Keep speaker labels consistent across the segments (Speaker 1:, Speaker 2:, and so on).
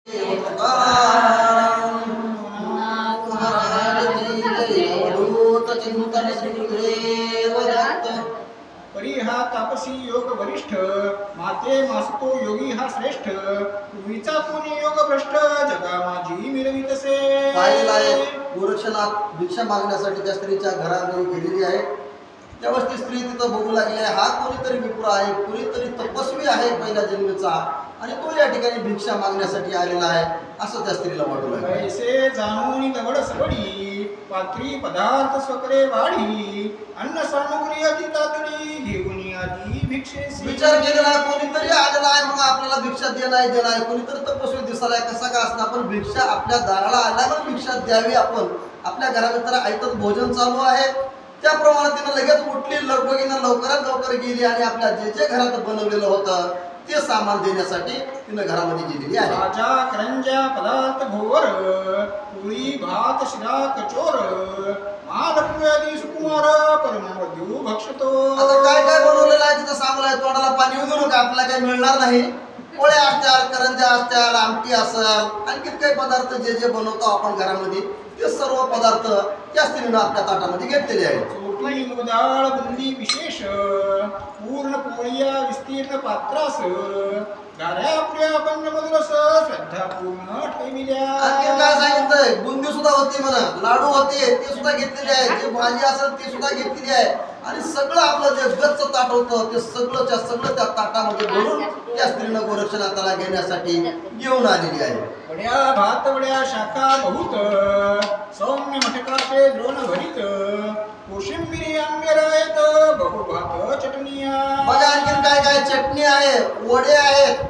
Speaker 1: परी हा तापसी योग वरिष्ठ, माते मासतो योगी हा श्रेष्ठ, पूर्वीचा कोणी योग भ्रष्ट, जगा माझी मिरवितसे.
Speaker 2: पाहिलेला आहे गोरक्षनाथ भिक्षा मागण्यासाठी त्या स्त्रीच्या घरामध्ये गेलेली आहे. तेव्हा ती स्त्री तिथं बघू लागली आहे, हा कोणीतरी विप्र आहे, कोणीतरी तपस्वी आहे पहिल्या जन्मीचा, आणि तो या ठिकाणी भिक्षा मागण्यासाठी आलेला आहे असं त्या स्त्रीला वाटू लागलं.
Speaker 1: पैसे जाणून दवड सवडी, पात्री पदार्थ स्वकरे वाढी, अन्न सामुग्री अति तातडी, घेऊन आधी भिक्षेसी.
Speaker 2: विचार केलेला कोणीतरी आलेला आहे, मग आपल्याला भिक्षा देणार आहे, कोणीतरी तपस्वी दिसायला कसा का असणार, पण भिक्षा आपल्या दाराला आल्यावर भिक्षा द्यावी. आपण आपल्या घरामध्ये तर ऐकत भोजन चालू आहे, त्याप्रमाणे तिनं लगेच उठली, लगबगीनं लवकरात लवकर गेली आणि आपल्या जे जे घरात बनवलेलं होतं ते सामान देण्यासाठी तिनं घरामध्ये गेलेली आहे.
Speaker 1: भाज्या करंज्या पदार्थ घोर, पोळी भात शिरा कचोर, मालपुरी सुकुमार, परमवधू भक्षतो.
Speaker 2: आता काय काय बनवलेलं आहे तिथं सांगलाय, तोंडाला पाणी येऊ नका, आपल्याला काही मिळणार नाही. पोळ्या असत्याल, करंज्या असत्याल, आमटी असेल, आणखी काही पदार्थ जे जे बनवतो आपण घरामध्ये ते सर्व पदार्थ त्या स्त्रीनं आपल्या ताटामध्ये घेतलेले आहेत.
Speaker 1: चोटी मुदाळ बुंदी विशेष, पूर्ण पोळ्या विस्तीर्ण पात्रास, गाऱ्या पुऱ्या पंचमधुरस, श्रद्धा पूर्ण ठेविल्या.
Speaker 2: आणखी काय सांगितलंय, बुंदी सुद्धा होती म्हणा, लाडू होते ते सुद्धा घेतलेले आहे, जे भाजी असेल ती सुद्धा घेतलेली आहे, आणि सगळं आपलं जे गच्च ताट होतं ते सगळं त्या ताटामध्ये भरून त्या स्त्रीनं गोरक्षनाथाला घेण्यासाठी घेऊन आलेली आहे.
Speaker 1: वड्या भात वड्या शाखा बहुत, सौम्य मटकाचे द्रोण भरीत, कोशिंबिरी आंबेर आहेत, बहुभात चटणीया.
Speaker 2: बघा आणखीन काय काय चटणी आहे, वडे आहेत,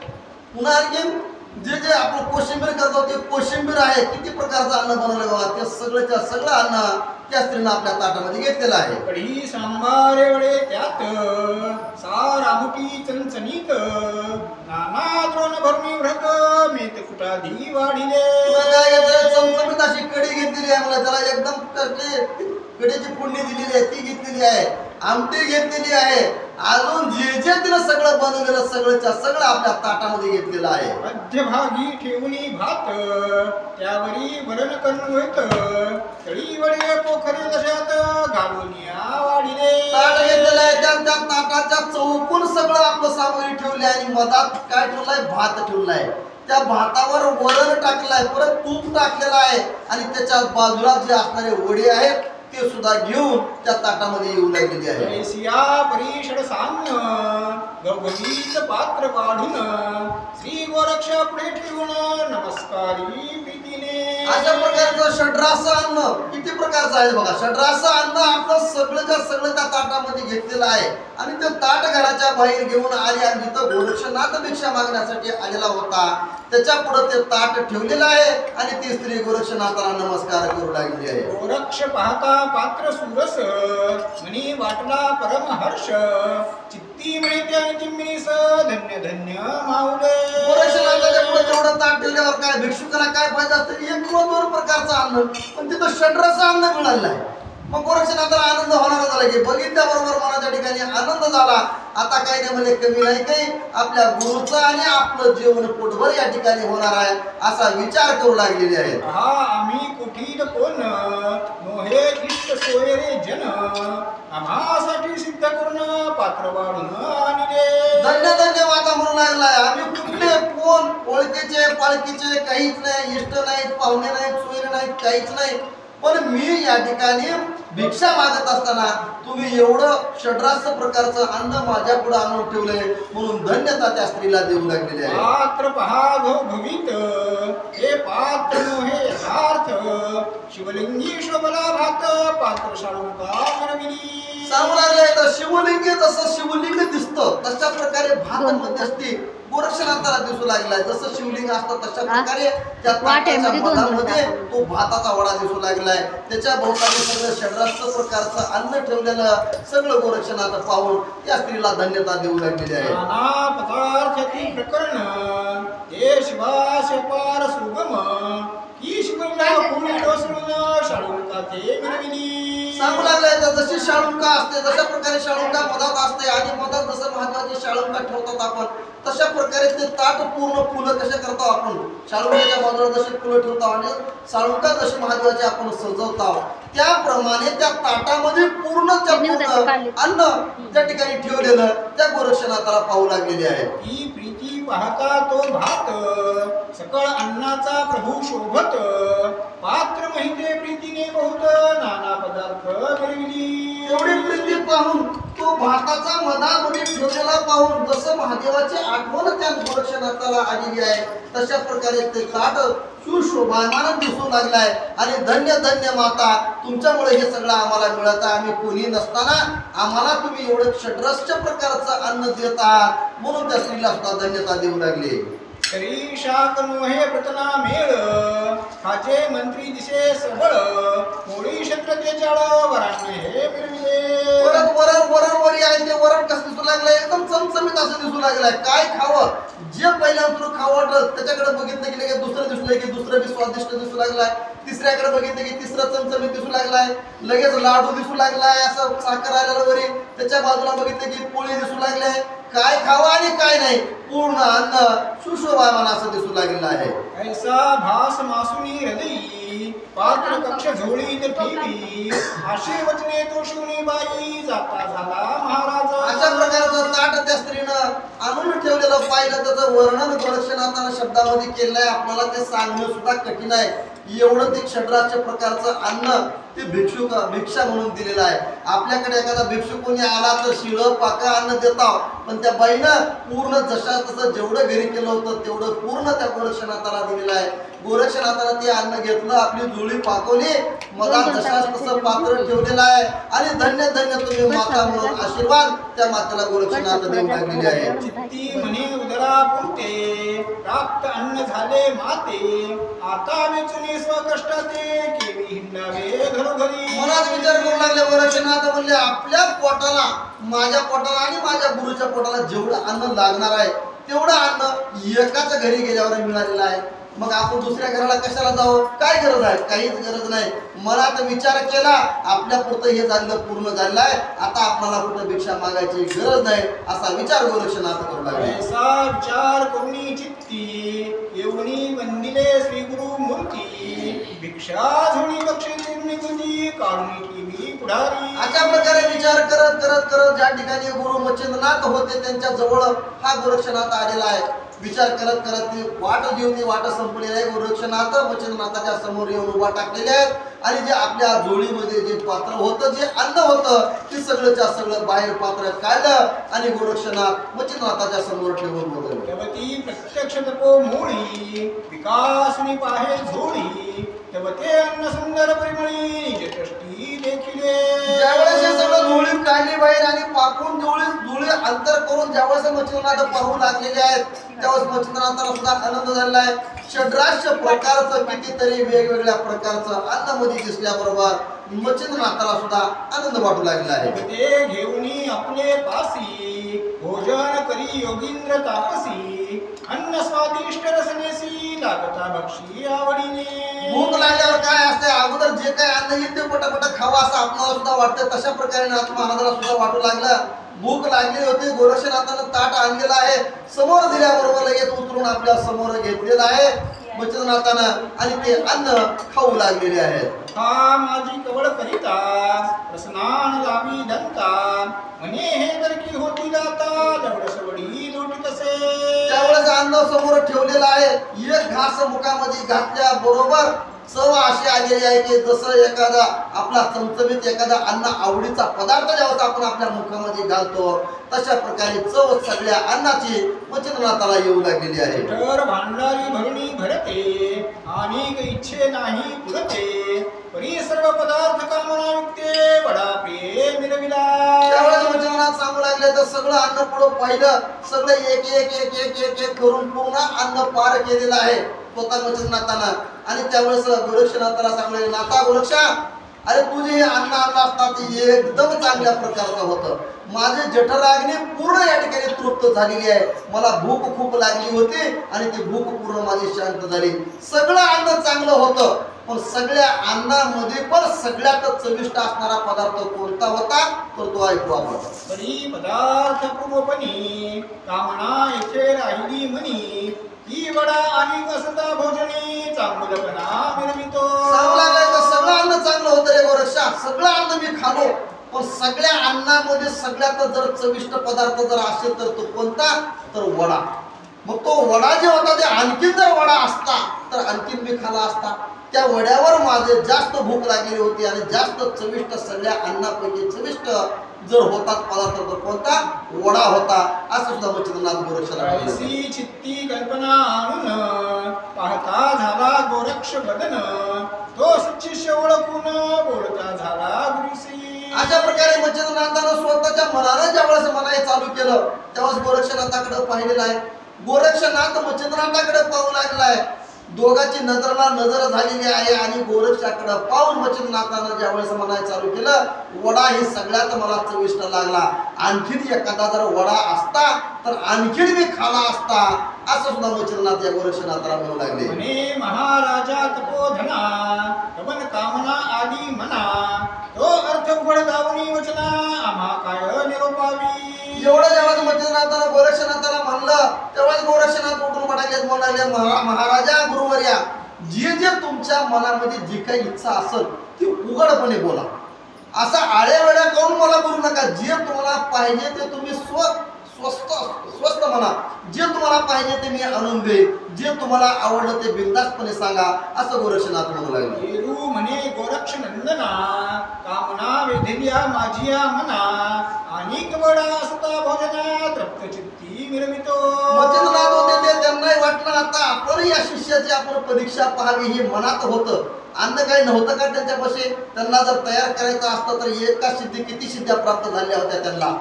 Speaker 2: पुन्हा आणखीन जे जे आपण कोशिंबीर करतो ते कोशिंबीर आहे. किती प्रकारचं अन्न बनवलं बघा, ते सगळं अन्न त्या स्त्रीनं आपल्या ताटामध्ये घेतलेलं आहे.
Speaker 1: कढी सांबार वडे त्यात, सार आमटी चणचणीत, नाना द्रोण भरणी व्रत, मेत कुटाधी वाढिले.
Speaker 2: काय घेतलंय, चमचमीत अशी कढी घेतलेली आहे, मला त्याला एकदम कढीची फोडणी दिलेली आहे ती घेतलेली आहे, आमटी घेतलेली आहे, अजून जे जे तिनं सगळं बनवलेलं सगळं आपल्या ताटामध्ये घेतलेलं आहे.
Speaker 1: मध्यभागी ठेवणी भात, त्यावरी वरण करून होत, तळी वडे पोखरी दशात, घालून या वाढिले.
Speaker 2: ताट घेतलेलं आहे, त्या ताटाच्या चौकून सगळं आपलं सामग्री ठेवली आहे, आणि मधात काय ठेवलाय, भात ठेवलाय, त्या भातावर वरण टाकलंय, परत तूप टाकलेलं आहे, आणि त्याच्या बाजूला जे असणारे वडे आहेत ते सुद्धा घेऊन त्या ताटामध्ये येऊ लागलेली आहे.
Speaker 1: सिया परिषद सान्न, गवगीत पात्र काढून, श्री गोरक्ष पुढे ठेवून, नमस्कारी प्रीतीने.
Speaker 2: अशा प्रकारचं षड्रास अन्न किती प्रकारचं आहे बघा. षड्रास अन्न आपलं सगळं त्या ताटामध्ये घेतलेलं आहे, आणि ते ताट घराच्या बाहेर घेऊन आले, आणि जिथं गोरक्षनाथ भिक्षा मागण्यासाठी आलेला होता त्याच्या पुढे ते ताट ठेवलेलं आहे, आणि ती स्त्री गोरक्षनाथाला नमस्कार करू लागली आहे.
Speaker 1: गोरक्ष पाहता पात्र सुरस, मनी वाटला परम हर्ष, चित्ती म्हणे त्या जिम्मीस, धन्य धन्य माऊले.
Speaker 2: गोरक्षनाथाच्या पुढे तेवढं ताट ठेवल्यावर काय भिक्षुकाला काय पाहिजे असतं, एक किंवा दोन प्रकारचं अन्न, पण तिथं षड्रस अन्न मिळालं आहे. मग गोरक्षनाथाला आनंद होणार झाला की बघितल्याबरोबर मनाच्या ठिकाणी आनंद झाला. आता काही नाही म्हणजे कमी नाही काही, आपल्या गुरुचं आणि आपलं जीवन पोटभर या ठिकाणी होणार आहे असा विचार करू लागलेले आहेत.
Speaker 1: हा आम्ही कुठील कोण, मोहे इष्ट सोय रे जन, आम्हासाठी सिद्ध करून पात्र वाढून आणले.
Speaker 2: धन्य धन्य माता म्हणू लागलाय, आम्ही कुठले कोण, ओळखीचे पाळखीचे काहीच नाही, इष्ट नाहीत, पाहुणे नाहीत, सोयरे नाहीत, काहीच नाही, पण मी या ठिकाणी भिक्षा मागत असताना तुम्ही एवढं षड्रास प्रकारचं अन्न माझ्या पुढे आणून ठेवलंय, म्हणून धन्यता त्या स्त्रीला देऊ लागलेली आहे.
Speaker 1: पात्र पहा भवित, हे पात्र हे यथार्थ, शिवलिंगी शोभला भात, पात्र शाळुका मिरविली.
Speaker 2: सांगू लागले तर शिवलिंगी जसं शिवलिंग दिसतं तशा प्रकारे भात मध्यस्थी गोरक्षनाथाला दिसू लागलाय. जसं शिवलिंग असतं तशा प्रकारे त्या ताटाच्या मधामध्ये तो भाताचा वडा दिसू लागलाय. त्याच्या भोवताली सगळं षड्रास प्रकारचं अन्न ठेवलेलं सगळं गोरक्षनाथ पाहून त्या स्त्रीला धन्यता देऊ लागलेली आहे.
Speaker 1: नाना पदार्थाची प्रकरण, हे शिवाशपार सुगम, की शिवलिंग कोणी डोसळून शाळुका साथे मिरविली.
Speaker 2: सांगू लागले तर जशी शाळुंका असते तशा प्रकारे शाळुंका मधात असते आणि मधात जसं महत्वाची शाळुंका ठेवतात आपण तशा प्रकारे ते ताट पूर्ण फुलं कसे करतो आपण शाळुंकाच्या बाजूला जशी फुलं ठेवतो आणि शाळुंका जशी महत्वाची आपण सजवतो त्याप्रमाणे त्या ताटामध्ये पूर्ण अन्न त्या ठिकाणी ठेवलेलं त्या गोरक्षनाथाला पाहू लागलेले आहे.
Speaker 1: ही प्रीती पाहता तो भात सकळ अन्नाचा प्रभू शोभत पात्र महिते प्रीतीने बहुत नाना पदार्थ मिरविली.
Speaker 2: एवढी प्रीती पाहून तो भाताचा मधामध्ये ठेवलेला पाहून जसं महादेवाची आठवण त्या गोरक्षनाथाला आलेली आहे तशा प्रकारे ते ताट सुशोभायमान दिसू लागलाय आणि धन्य धन्य माता तुमच्यामुळे हे सगळं आम्हाला मिळत आहे. आम्ही कोणी नसताना आम्हाला तुम्ही एवढं षड्रस्य प्रकारचं अन्न देत आहात म्हणून त्या स्त्रीला सुद्धा धन्यता देऊ लागले.
Speaker 1: तरी शाक नोहे प्रतना मेळ खाचे मंत्री दिसे सबळ मोळी क्षत्रते चाळ वरांने हे मिरविले.
Speaker 2: वरी आहे ते वरण कसं दिसू लागलंय एकदम चमचमीत असं दिसू लागलंय. काय खावं जे पहिल्यांदा खावं वाटलं त्याच्याकडे बघितलं की लगेच दुसरं दिसलंय की दुसरं बी स्वादिष्ट दिसू लागलाय. तिसऱ्याकडे बघितलं की तिसरं चमचमीत दिसू लागलाय. लगेच लाडू दिसू लागलाय असं साखर आलेलं वरी त्याच्या बाजूला बघितलं की पोळी दिसू लागले. काय खावं आणि काय नाही पूर्ण अन्न सुशोभायमान असं दिसू लागलेलं आहे.
Speaker 1: ऐसा भास मासुनी हृदयी पात्र कक्ष झोळीत ठेवी आशे वचने तो शिवणी बाई जाता झाला महाराज.
Speaker 2: अशा प्रकारचं ताट त्या स्त्रीनं आणून ठेवलेलं पाहिलं त्याचं वर्णन गोरक्षनाथानं शब्दामध्ये केलंय. आपल्याला ते सांगणं सुद्धा कठीण आहे. एवढं ते षड्रास्य प्रकारचं अन्न ते भिक्षा म्हणून दिलेलं आहे. आपल्याकडे एखादा भिक्षू कोणी आला तर शिळं पाका अन्न देतात पण त्या बाईनं पूर्ण जशा तसं जेवढं घरी केलं होतं तेवढं पूर्ण त्या गोरक्षनाथाला दिलेलं आहे. गोरक्षनाथानं ते अन्न घेतलं आपली जुळी पाकवली मला जशाच तसं पात्र ठेवलेलं आहे आणि धन्य धन्य तुम्ही माता म्हणून आशीर्वाद त्या मातेला गोरक्षनाथ देऊ लागलेले आहे.
Speaker 1: चित्ती म्हणे उदरा पुरते प्राप्त अन्न झाले माते आता वेचुनी स्वकष्टाते केवी हिंडावे घरोघरी.
Speaker 2: मनात विचार करू लागले गोरक्षनाथ म्हणले आपल्या पोटाला माझ्या पोटाला आणि माझ्या गुरुच्या पोटाला जेवढं अन्न लागणार आहे तेवढं अन्न एकाच घरी गेल्यावर मिळालेलं आहे. मग आपण दुसऱ्या घराला कशाला जावं काय गरज आहे काहीच गरज नाही. मनात विचार केला आपल्या पुरतं हे झालं पूर्ण झालेलं आहे आता आपल्याला कुठं भिक्षा मागायची गरज नाही असा विचार गोरक्षनाथ करू लागले.
Speaker 1: ऐसा विचार करुणी चित्ती येऊनी वंदिले श्री गुरु मूर्ती भिक्षा झोळी बक्षी निर्मिती काढून ठेवी पुढारी.
Speaker 2: अशा प्रकारे विचार करत करत करत ज्या ठिकाणी गुरु मच्छिंद्रनाथ होते त्यांच्या जवळ हा गोरक्षनाथ आलेला आहे. विचार करत करत ती वाट देऊन ती वाट संपलेली आहे. गोरक्षनाथ मच्छिंद्रनाथाच्या समोर येऊन उभा टाकलेले आहेत आणि जे आपल्या झोळीमध्ये जे पात्र होतं जे अन्न होतं ते सगळंच्या सगळं बाहेर पात्र काढलं आणि गोरक्षनाथ मच्छिंद्रनाथाच्या समोर ठेवून बघलं.
Speaker 1: तेवती प्रत्यक्ष तपो मोळी विकासनी पाहे झोळी तेवते अन्न सुंदर परिमळी निजदृष्टी देखिले.
Speaker 2: ज्यावेळेस हे सगळं झोळी काढली बाहेर आणि पाकून झोळी अंतर करून ज्यावेळेस मच्छिंद्रनाथ पाहू लागलेले आहेत त्यावेळेस मच्छिंद्रनाथाला सुद्धा आनंद झालेला आहे. षड्रास्य प्रकारचं कितीतरी वेगवेगळ्या प्रकारचं अन्नमध्ये दिसल्याबरोबर मच्छिंद्रनाथाला सुद्धा आनंद वाटू लागलेला आहे.
Speaker 1: ते घेऊनी आपले पासी भोजन करी योगींद्र तापसी अन्न स्वादिष्ट रसनेसी लागता बक्षी आवडीने.
Speaker 2: भूक लागल्यावर काय असते अगोदर जे काय अन्न येईल ते पटापट खावा असं आपल्याला सुद्धा वाटतं. तशा प्रकारे नाथ महाराजाला सुद्धा वाटू लागलं. भूक लागली होती गोरक्षनाथानं ताट आणलेलं आहे समोर दिल्याबरोबर लगेच उतरून आपल्या समोर घेतलेलं आहे मच्छिंद्रनाथानं आणि ते अन्न खाऊ लागलेले आहेत.
Speaker 1: हा माझी कवळ करिता रसनान लावी दंता म्हणे हे जर की होती दाता दवड सवडी लोटी तसे.
Speaker 2: त्यावेळेस अन्न समोर ठेवलेलं आहे. एक घास मुखामध्ये घातल्या बरोबर चव अशी आलेली आहे की जसं एखादा आपला चमचमीत एखादा अन्न आवडीचा पदार्थ ज्यावेळेस आपण आपल्या मुखामध्ये घालतो तशा प्रकारे चव सगळ्या अन्नाची मच्छिंद्रनाथाला येऊ लागलेली आहे.
Speaker 1: तर भांडारी भरणी भरते आणि इच्छे नाही पुरते परी सर्व पदार्थ कामना युक्ते वडा प्रिय मिरविला.
Speaker 2: त्यावेळेस मच्छिंद्रनाथ सांगू लागले तर सगळं अन्न पुढं पाहिलं सगळं एक एक एक एक एक एक करून पूर्ण अन्न पार केलेलं आहे स्वतः मच्छिंद्रनाथानं. आणि त्यावेळेस गोरक्षनाथाला सांगले नाथा गोरक्षा अरे तुझे हे अन्न आणलं असता ते एकदम चांगल्या प्रकारचं होतं. माझे जठराग्नी पूर्ण या ठिकाणी तृप्त झालेली आहे. मला भूक खूप लागली होती आणि ती भूक पूर्ण माझी शांत झाली. सगळं अन्न चांगलं होतं पण सगळ्या अन्नामध्ये पण सगळ्यात चविष्ट असणारा पदार्थ कोणता होता तर तो ऐकू आपण.
Speaker 1: परी पदार्थ पूर्वपणी कामना येथे राहिली म्हणी ही वडा आणि कसता भोजनी चांगलपणा मिळवितो.
Speaker 2: चांगला काय तर सगळं अन्न चांगलं होतं रे गोरक्षा, सगळं अन्न मी खालो, पण सगळ्या अन्नामध्ये सगळ्यात जर चविष्ट पदार्थ जर असेल तर तो कोणता तर वडा. मग तो वडा जे होता ते आणखीन जर वडा असता तर आणखीन मी खाला असता. त्या वड्यावर माझे जास्त भूक लागलेली होती आणि जास्त चविष्ट सगळ्या अन्नापैकी चविष्ट जर होता पदार्थ तर कोणता वडा होता असं सुद्धा मच्छिंद्रनाथ गोरक्षाला
Speaker 1: ऐसी चित्ती कल्पना आणून पाहता झाला गोरक्ष बदन तो सच्चिष्य ओळखून बोलता झाला गुरुसी.
Speaker 2: अशा प्रकारे मच्छिंद्रनाथानं स्वतःच्या मनानं ज्यावेळेस म्हणायला चालू केलं तेव्हाच गोरक्षनाथाकडे पाहिलेलं आहे. गोरक्षनाथ मच्छिंद्रनाथाकडे पाहू लागलाय. दोघांची नजरला नजर झालेली आहे आणि गोरक्षाकडे पाहून मच्छिंद्रनाथानं ज्यावेळेस म्हणायला चालू केलं वडा ही सगळ्यात मला चविष्ट लागला, आणखीन एखादा जर वडा असता तर आणखीन मी खाला असता असं सुद्धा मच्छिंद्रनाथ या गोरक्षनाथाला म्हणू लागले.
Speaker 1: म्हणे महाराजा तपोधना कवन कामना आली मना तो अर्थ उघड गावनी वचना आम्हा काय निरोपावी.
Speaker 2: एवढं जेव्हा मच्छिंद्रनाथानं गोरक्षनाथाला म्हणलं तेव्हाच गोरक्षनाथ उठून म्हणाले महाराजा गुरुवर्या जे जे तुमच्या मनामध्ये जी काही इच्छा असेल ती उघडपणे बोला. असा आळेवेळ्या करून मला बोलू नका. जे तुम्हाला पाहिजे ते तुम्ही स्वस्त म्हणा. जे तुम्हाला पाहिजे ते मी आणून देईन. जे तुम्हाला आवडलं ते बिनधास्तपणे सांगा असं गोरक्षनाथ म्हणू लागले.
Speaker 1: म्हणे गोरक्ष नंदना कामना वेधिल्या माझिया मना आणि वडा असता भोजना तृप्त चित्ती मिरवितो.
Speaker 2: मच्छिंद्रनाथ होते ते त्यांनाही वाटलं आता आपण या शिष्याची आपण परीक्षा पाहावी हे मनात होतं. अन्न काही नव्हतं का त्यांच्यापाशी. त्यांना जर तयार करायचं असतं तर एका सिद्धी किती सिद्ध्या प्राप्त झाल्या होत्या त्यांना.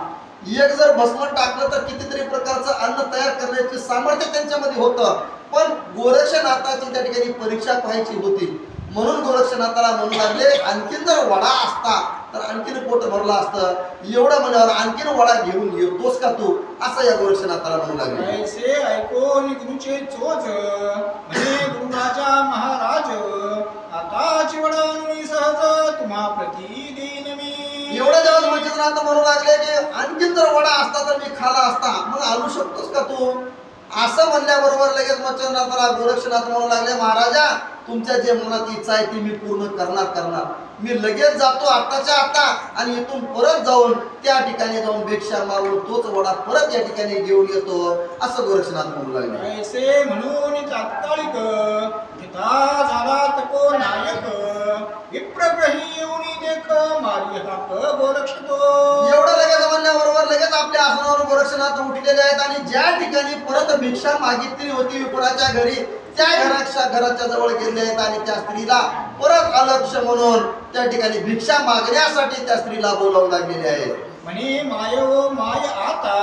Speaker 2: एक जर भस्म टाकलं तर कितीतरी प्रकारचं अन्न तयार करण्याचे सामर्थ्य त्यांच्यामध्ये होतं. पण गोरक्षनाथाची त्या ठिकाणी परीक्षा पाहायची होती म्हणून गोरक्षनाथाला म्हणू लागले आणखीन जर वडा असता तर आणखीन पोट भरला असतं. एवढं म्हणल्यावर आणखीन वडा घेऊन येतोस का तू असं या गोरक्षनाथाला म्हणू लागले.
Speaker 1: ऐसे ऐकून गुरुचे चोज म्हणे गुरुराजा महाराज आताची वडा सहज तुम्हा प्रती देईन मी.
Speaker 2: एवढं जेव्हा मच्छिंद्रनाथ म्हणू लागले की आणखीन जर वडा असता तर मी खाला असता मग आणू शकतोस का तू असं म्हणल्याबरोबर लगेच मच्छिंद्रनाथाला गोरक्षनाथ म्हणू लागले महाराजा तुमच्या जे मनात इच्छा आहे ती मी पूर्ण करणार. मी लगेच जातो आत्ताच्या आता आणि इथून परत जाऊन त्या ठिकाणी जाऊन भिक्षा मारून तोच वडा परत या ठिकाणी घेऊन येतो असं गोरक्षनाथ म्हणू लागले.
Speaker 1: ऐसे म्हणून तात्कालिक पिता झाला तपो नायक विप्रग्रही येऊन देख मारी हाक गोरक्षतो.
Speaker 2: एवढं लगेच म्हणल्याबरोबर लगेच आपल्या आसनावर गोरक्षनाथ उठलेले आहेत आणि ज्या ठिकाणी परत भिक्षा मागितली होती विप्राच्या घरी त्या घराच्या जवळ गेले आहेत आणि त्या स्त्रीला परत अलक्ष्य म्हणून त्या ठिकाणी भिक्षा मागण्यासाठी त्या स्त्रीला बोलावू लागलेले आहे.
Speaker 1: म्हणे माय माय आता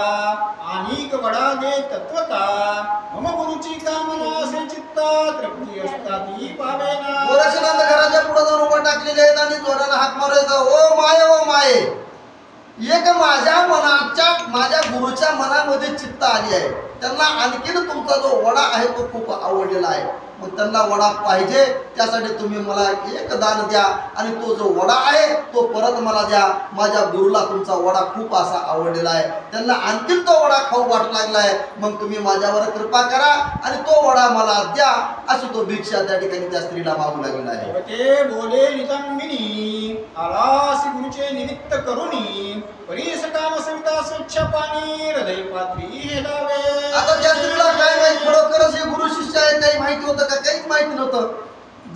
Speaker 1: आणि वडा दे तत्वता मम गुरुची कामना असे चित्ता तृप्ती असता ती पावेना.
Speaker 2: गोरक्षनाथ घराच्या पुढे जाऊन उभा टाकलेले आहेत आणि जोरानं हाक मारायचा ओ माये एक माझ्या गुरुच्या मनामध्ये चित्त आली आहे. त्यांना आणखीन तुमचा जो वडा आहे तो खूप आवडलेला आहे. मग त्यांना वडा पाहिजे त्यासाठी तुम्ही मला एक दान द्या आणि तो जो वडा आहे तो परत मला द्या. माझ्या गुरुला तुमचा वडा खूप असा आवडलेला आहे. त्यांना आणखीन तो वडा खाऊ वाटू लागलाय. मग तुम्ही माझ्यावर कृपा करा आणि तो वडा मला द्या अशी तो भिक्षा त्या ठिकाणी त्या स्त्रीला मागू लागलेला आहे.
Speaker 1: ते बोले नितंबिनी आलासी गुरुचे निमित्त करुणी परीस काम सविता स्वच्छ पाणी हृदय पात्री हेलावे.
Speaker 2: आता त्या स्त्रीला काय माहिती खरोखरच हे गुरु शिष्य आहे काही माहिती होतं का काहीच माहिती नव्हतं.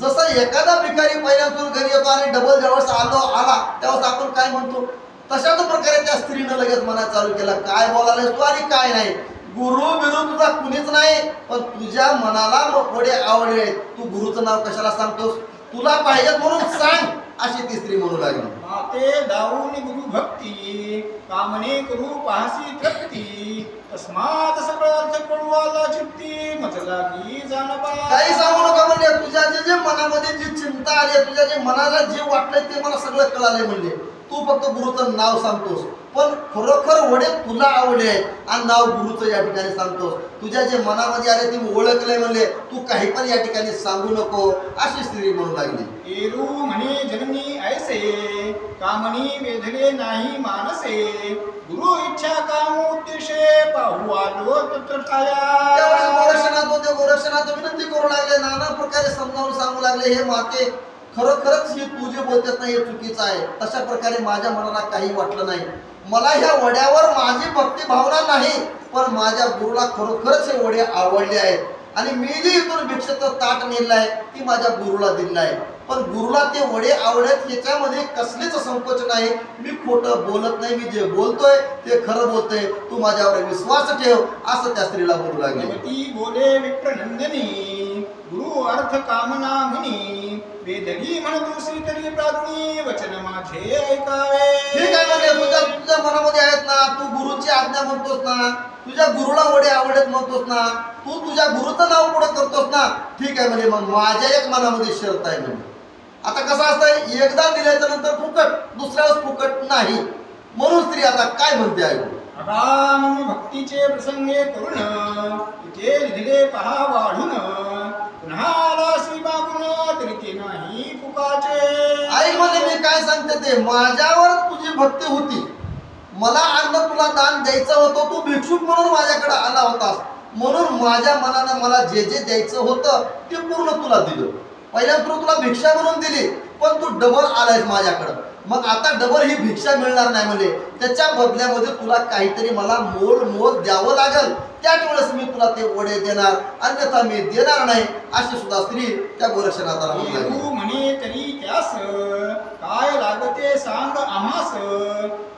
Speaker 2: जसं एखादा भिकारी पहिल्यातून घरी येतो आणि डबल ज्यावेळेस आला त्यावेळेस आपण काय म्हणतो तशाच प्रकारे त्या स्त्रीनं लगेच म्हणायला चालू केलं काय बोलायला तू आणि काय नाही. गुरु बिरु तुझा कुणीच नाही पण तुझ्या मनाला वडे आवडले तू गुरुचं नाव कशाला सांगतोस तुला पाहिजे म्हणून सांग अशी ती स्त्री म्हणू लागली.
Speaker 1: माते दाऊन गुरु भक्ती कामने करू पाहसी तृप्ती तस्मात सगळं अर्थ पडवाला चित्ती मजलागी जानपा.
Speaker 2: काही सांगू नका म्हणजे तुझ्या जे मनामध्ये जी चिंता आली तुझ्या जे मनाला जे वाटलंय ते मला सगळं कळालंय म्हणजे तू फक्त गुरुचं नाव सांगतोस पण खरोखर वडे तुला आवडले आहेत आणि नाव गुरुचं या ठिकाणी सांगतोस. तुझ्या जे मनामध्ये आले ते ओळखले म्हणले, तू काही पण या ठिकाणी सांगू नको अशी स्त्री म्हणू लागली.
Speaker 1: एरू म्हणे जननी ऐसे कामनी वेधले नाही मानसे गुरु इच्छा काम उद्देशे पाहू आलो तत्र
Speaker 2: त्यावेळेस
Speaker 1: छाया.
Speaker 2: गोरक्षनाथ होते. गोरक्षनाथ विनंती करू लागले, नाना प्रकारे समजावून सांगू लागले, हे माते खरोखरच हे तू जे बोलतेस ना हे चुकीचं आहे. तशा प्रकारे माझ्या मनाला काही वाटलं नाही. मला ह्या वड्यावर माझी भक्ती भावना नाही, पण माझ्या गुरुला खरोखरच हे वडे आवडले आहेत आणि मी जे इथून भिक्षेचं ताट नेलंय ती माझ्या गुरुला दिलं आहे. पण गुरुला ते वडे आवडत याच्यामध्ये कसलेच संकोच नाही. मी खोटं बोलत नाही, मी जे बोलतोय ते खरं बोलतोय, तू माझ्यावर विश्वास ठेव असं त्या स्त्रीला बोलू लागले.
Speaker 1: भगवती बोले विप्रनंदनी गुरु अर्थ कामना म्हणी वेदली म्हणतो श्री तरी प्राज्ञी वचन माझे ऐकावे.
Speaker 2: ठीक आहे म्हणजे तुझ्या मनामध्ये आहेत ना, तू गुरुची आज्ञा म्हणतोस ना, तुझ्या गुरुला वडे आवडत म्हणतोस ना, तू तुझ्या गुरुचं नाव पुढे करतोस ना, ठीक आहे म्हणजे मग माझ्या एक मनामध्ये शर्त आहे म्हणजे. आता कसं असतंय, एकदा दिल्याच्या नंतर फुकट, दुसऱ्या वेळेस फुकट नाही. म्हणून स्त्री आता काय म्हणते ऐकू.
Speaker 1: अगाम भक्तीचे प्रसंगे करून इथे दिले पहा वाढून पुन्हा आला श्री मागून तरी ते नाही फुकाचे.
Speaker 2: ऐक म्हणजे मी काय सांगते ते, माझ्यावर तुझी भक्ती होती, मला अन्न तुला दान द्यायचं होतं, तू भिक्षुक म्हणून माझ्याकडे आला होतास, म्हणून माझ्या मनानं मला जे जे द्यायचं होतं ते पूर्ण तुला दिलं. पहिल्या तुला भिक्षा म्हणून दिली, पण तू डबल आलायस माझ्याकडं. मग आता डबल ही भिक्षा मिळणार नाही म्हणजे त्याच्या बदल्यामध्ये तुला काहीतरी मला मोल द्यावं लागल. त्याच वेळेस मी तुला ते वडे देणार, अन्यथा मी देणार नाही अशी सुद्धा स्त्री त्या गोरक्षनाथाला
Speaker 1: म्हणे तरी त्यास काय लागते सांग आम्हास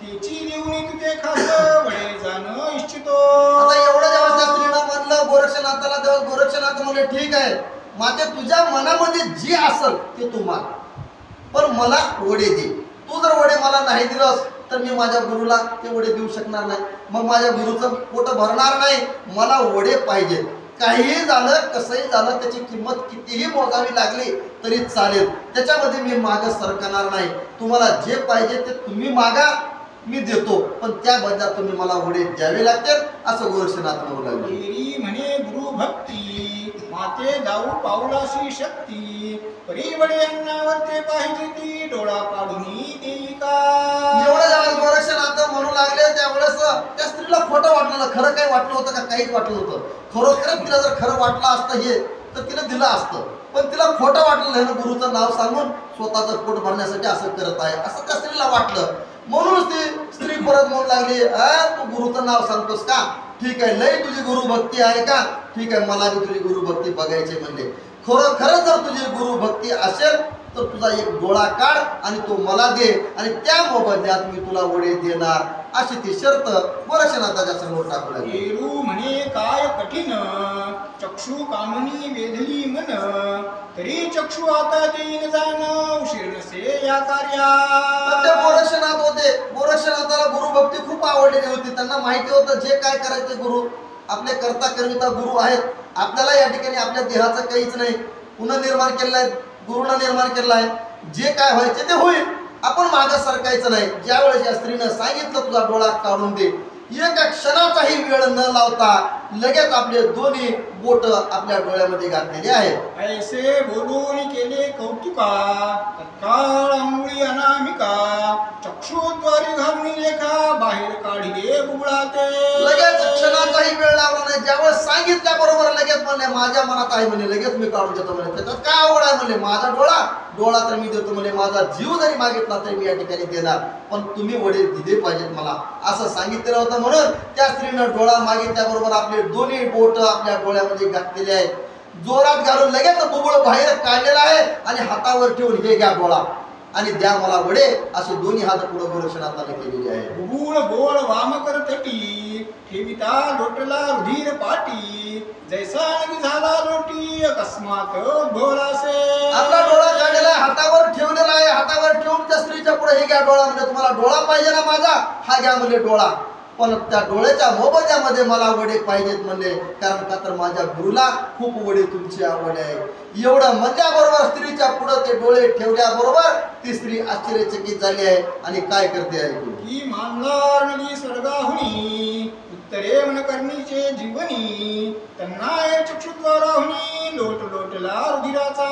Speaker 1: तिची देऊनी तुझे खास वडे जाणं इच्छितो.
Speaker 2: आता एवढं जेव्हा त्या स्त्रीनं म्हणलं गोरक्षनाथाला, तेव्हा गोरक्षनाथ म्हणले ठीक आहे माते, तुझ्या मनामध्ये जे असेल ते तू माग, पण मला वडे दे. तू जर वडे मला नाही दिलंस तर मी माझ्या गुरुला ते वडे देऊ शकणार नाही, मग माझ्या गुरुचं पोट भरणार नाही. मला वडे पाहिजेत. काहीही झालं कसंही झालं त्याची किंमत कितीही मोजावी लागली तरी चालेल, त्याच्यामध्ये मी मागं सरकणार नाही. तुम्हाला जे पाहिजे ते तुम्ही मागा, मी देतो, पण त्या बदल्यात तुम्ही मला वडे द्यावे लागतील असं गोरक्षनाथ म्हणू लागले.
Speaker 1: म्हणे गुरु भक्ती माते जाऊ पावलाशी शक्ती परिवडे अन्नावर ते पाहिजे ती डोळा पाडून देई का.
Speaker 2: एवढं ज्यावेळेस गोरक्षनाथ म्हणू लागले त्यावेळेस त्या स्त्रीला खोटं वाटलं. खरं काही वाटलं होतं का? काहीच वाटलं होतं. खरोखरच तिला जर खरं वाटलं असतं हे तर तिला दिलं असतं, पण तिला खोटं वाटलं नाही ना, गुरुचं नाव सांगून स्वतःचं पोट भरण्यासाठी असं करत आहे असं त्या स्त्रीला वाटलं. म्हणूनच ती स्त्री परत म्हणू लागली, तू गुरुचं नाव सांगतोस का? ठीक आहे, लय तुझी गुरु भक्ती आहे का? ठीक आहे, मला बी तुझी गुरु भक्ती बघायची म्हणले. खरंच जर तुझी गुरु भक्ती असेल तर तुझा एक डोळा काढ आणि तो मला दे आणि त्या मोबदल्यात मी तुला वडे देणार अशी ती शर्त गोरक्षनाथाच्या समोर टाकू लागली.
Speaker 1: एरू म्हणे काय कठीण चक्षु कामनी वेधली मन तरी चक्षु आता देईन जाण उशीर नसे या कार्या.
Speaker 2: ते गोरक्षनाथ होते. गोरक्षनाथाला गुरु भक्ती खूप आवडलेली होती. त्यांना माहिती होतं जे काय करायचं गुरु आपले करता करविता गुरु आहेत. आपल्याला या ठिकाणी आपल्या देहाचं काहीच नाही, पुनर्निर्माण केलेलं आहे, गुरुनं निर्माण केलेलं आहे. जे काय व्हायचे ते होईल, आपण मागं सरकायचं नाही. ज्यावेळेस या स्त्रीनं सांगितलं तुझा डोळा काढून दे, एका क्षणाचाही वेळ न लावता लगेच आपले दोन्ही बोट आपल्या डोळ्यामध्ये घातलेले आहेत.
Speaker 1: ऐसे बोलून केले कौतुका तत्काळ अंगुळी अनामिका चक्षुद्वारी घालून लेखा बाहेर काढिले बुबळाते.
Speaker 2: लगेच क्षणाचाही वेळ लावला नाही. ज्यावेळेस सांगितल्याबरोबर लगेच म्हणले माझ्या मनात आहे म्हणे, लगेच मी काढून देतो म्हणे. त्याच्यात काय आवड आहे म्हणले, माझा डोळा तर मी देतो म्हणे, माझा जीव जरी मागितला तरी मी या ठिकाणी देणार, पण तुम्ही वडे दिले पाहिजेत मला असं सांगितलेलं होतं. म्हणून त्या स्त्रीनं डोळा मागितल्याबरोबर आपले दोन्ही बोट आपल्या डोळ्यामध्ये घातलेले आहेत. जोरात घालून लगेच बुबुळ बाहेर काढलेला आहे आणि हातावर ठेवून हे घ्या डोळा आणि द्या मला वडे असे दोन्ही हात पुढे गोरक्षनाथाने केलेले आहे.
Speaker 1: बुबुळ बोळ वाम कर तटी ठेविता लोटला रुधिर पाटी जैसा नगी झाला लोटी अकस्मात भोलासे.
Speaker 2: आपला डोळा काढलेला आहे, हातावर ठेवलेला आहे. हातावर ठेवून त्या स्त्रीच्या पुढे हे घ्या डोळा म्हणजे तुम्हाला डोळा पाहिजे ना माझा, हा घ्या म्हणजे डोळा. पण त्या डोळ्याच्या मोबदल्यामध्ये मला वडे पाहिजेत म्हणले, कारण का तर माझ्या गुरुला खूप वडे तुमची आवड आहे. एवढं म्हणल्याबरोबर स्त्रीच्या पुढे ते डोळे ठेवल्याबरोबर ती स्त्री आश्चर्यचकित झाली आहे आणि काय करते ऐकू.
Speaker 1: की मानलार नदी स्वर्गाहुनी उत्तरे मनकर्णीचे जीवनी त्यांना चक्षुद्वाराहुनी लोट लोटला रुधिराचा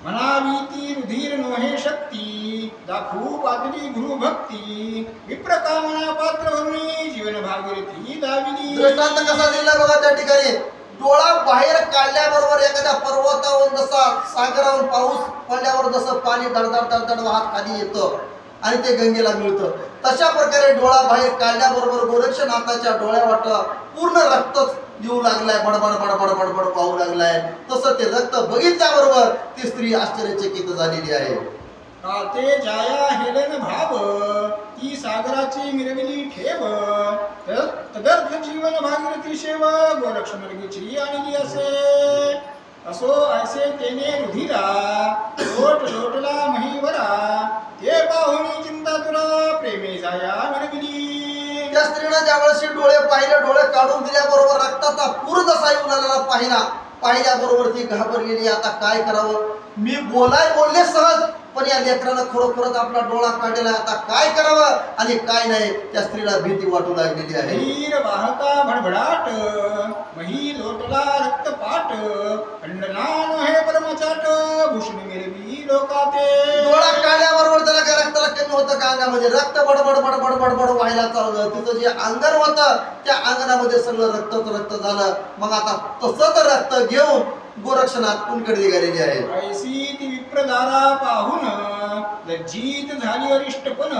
Speaker 1: म्हणावी ती रुधिर नोहे शक्ती दाखवू पातळी गुरु भक्ती विप्रकामना पात्र भरणी जीवन भागीरथी दाविली.
Speaker 2: दृष्टांत कसा दिला बघा त्या ठिकाणी. डोळा बाहेर काढल्याबरोबर एखाद्या पर्वतावरून जसा सागरावरून पाऊस पडल्यावर जसं पाणी धडधड धडधड वाहत खाली येतं आणि ते गंगेला मिळतं, तशा प्रकारे डोळा बाहेर काढल्याबरोबर गोरक्षनाथाच्या डोळ्यावाट पूर्ण रक्तच येऊ लागलाय, बडबड बडबड बडबड वाहू लागलाय. तसं ते रक्त बघितल्याबरोबर ती स्त्री आश्चर्यचकित झालेली आहे.
Speaker 1: काते जाया हेलन भाव ती सागराची मिरविली ठेव तदर्थ जीवन भागीरथी शेव गोरक्ष मर्गीची आणली असे असो ऐसे तेने रुधिरा लोट लोटला महिवरा ते पाहुनी चिंता तुला प्रेमे जाया मिरविली.
Speaker 2: त्या स्त्रीनं ज्यावेळेस डोळे पाहिले, डोळे काढून दिल्याबरोबर रक्ताचा पूर जसा येऊ लागला पाहिल्याबरोबर ती घाबरलेली. आता काय करावं, मी बोलले सहज, पण या लेकरानं खरोखरच आपला डोळा काढलेला, आता काय करावं आणि काय नाही, त्या स्त्रीला भीती वाटू लागलेली आहे.
Speaker 1: हीर वाहता भडभडाट मही लोटला रक्तपाट खंडनान हे परमचाट भूषण मिरवी लोकाते.
Speaker 2: डोळा काढल्याबरोबर त्याला काय रक्ताला कमी होतं का अंगामध्ये, रक्त बडबड बडबड बडबड व्हायला चालू झालं. तिचं जे अंगण होतं त्या अंगणामध्ये सगळं रक्त झालं. मग आता तसंच रक्त घेऊन गोरक्षनाथ कुणकडे निघालेली आहे.
Speaker 1: ऐसी ती विप्रदारा पाहून लज्जित झाली अरिष्टपण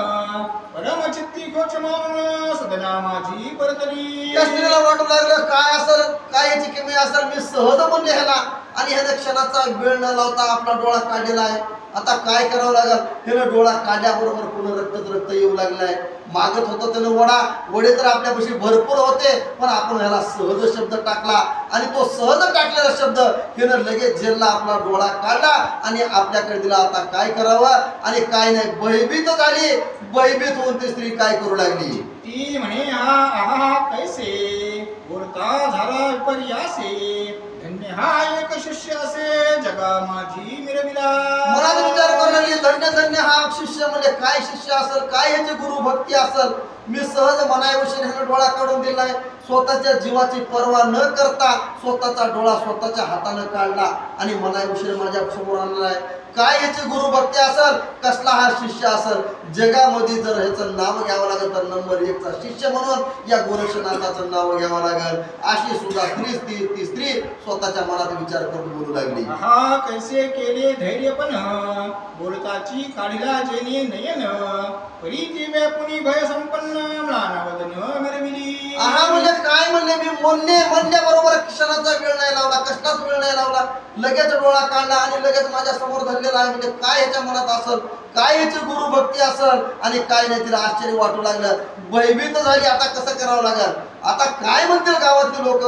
Speaker 1: परमचित्ती खोच मानून सदना माझी परतली.
Speaker 2: त्या स्त्रीला वाटू लागलं काय असेल, काय याची किमी असेल. मी सहज म्हणले ह्याला आणि ह्याने क्षणाचा वेळ न लावता आपला डोळा काढलेला आहे. आता काय करावं लागल, ह्यानं डोळा काढल्याबरोबर पुन्हा रक्त येऊ लागलाय. मागत होतं त्यानं वडे तर आपल्यापाशी भरपूर होते, पण आपण ह्याला सहज शब्द टाकला आणि तो सहज टाकलेला शब्द ह्यानं लगेच झेलला, आपला डोळा काढला आणि आपल्याकडे दिला. आता काय करावं आणि काय नाही, भयभीत झाली. भयभीत होऊन ती स्त्री काय करू लागली,
Speaker 1: ती म्हणे हा आहा कैसे बोलता झाला विपर्यासे धन्य हा एक शिष्य असे जगा माझी मिरविला.
Speaker 2: मनात विचार करू लागली, धन्य धन्य हा शिष्य म्हणजे काय शिष्य असेल, काय याची गुरु भक्ती असेल. मी सहज मनाविषयी ह्यानं डोळा काढून दिलाय, स्वतःच्या जीवाची पर्वा न करता स्वतःचा डोळा स्वतःच्या हाताने काढला आणि मनाविषयी माझ्या समोर आणलाय. काय याची गुरु भक्ती असेल, कसला हा शिष्य असेल. जगामध्ये जर ह्याचं नाव घ्यावं लागेल तर नंबर 1 चा शिष्य म्हणून या गोरक्षनाथाचं नाव घ्यावं लागेल. अशी सुद्धा ती स्त्री स्वतःच्या मनात विचार करून बोलू लागली.
Speaker 1: हा कैसे केले धैर्यपण बोलताची काढिला जेने नयन परीती व्यापुनी भय संपन्न म्लानवदन मिरविली.
Speaker 2: आहा म्हणजे काय म्हणले, मी म्हणल्याबरोबर क्षणाचा वेळ नाही लावला, कसलाच वेळ नाही लावला. लगेच डोळा काढला आणि लगेच माझ्या समोर धरलेला आहे. म्हणजे काय ह्याच्या मनात असेल, काय ह्याची गुरु भक्ती असेल आणि काय नाही. तिला आश्चर्य वाटू लागलं, भयभीत झाली. आता कसं करावं लागेल, आता काय म्हणतील गावातले लोक,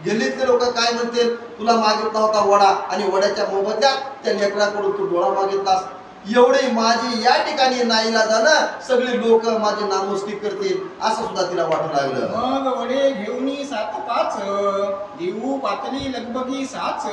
Speaker 2: गल्लीतले लोक काय म्हणतील, तुला मागितला होता वडा आणि वड्याच्या मोबदल्यात त्या लेकराकडून तू डोळा मागितलास. एवढी माझी या ठिकाणी नाईला जाणं, सगळे लोक माझी नामुष्की करतील असं सुद्धा तिला वाटू लागलं.
Speaker 1: मग वडे घेऊनी 7-5 देऊ पातळी लगबगी 6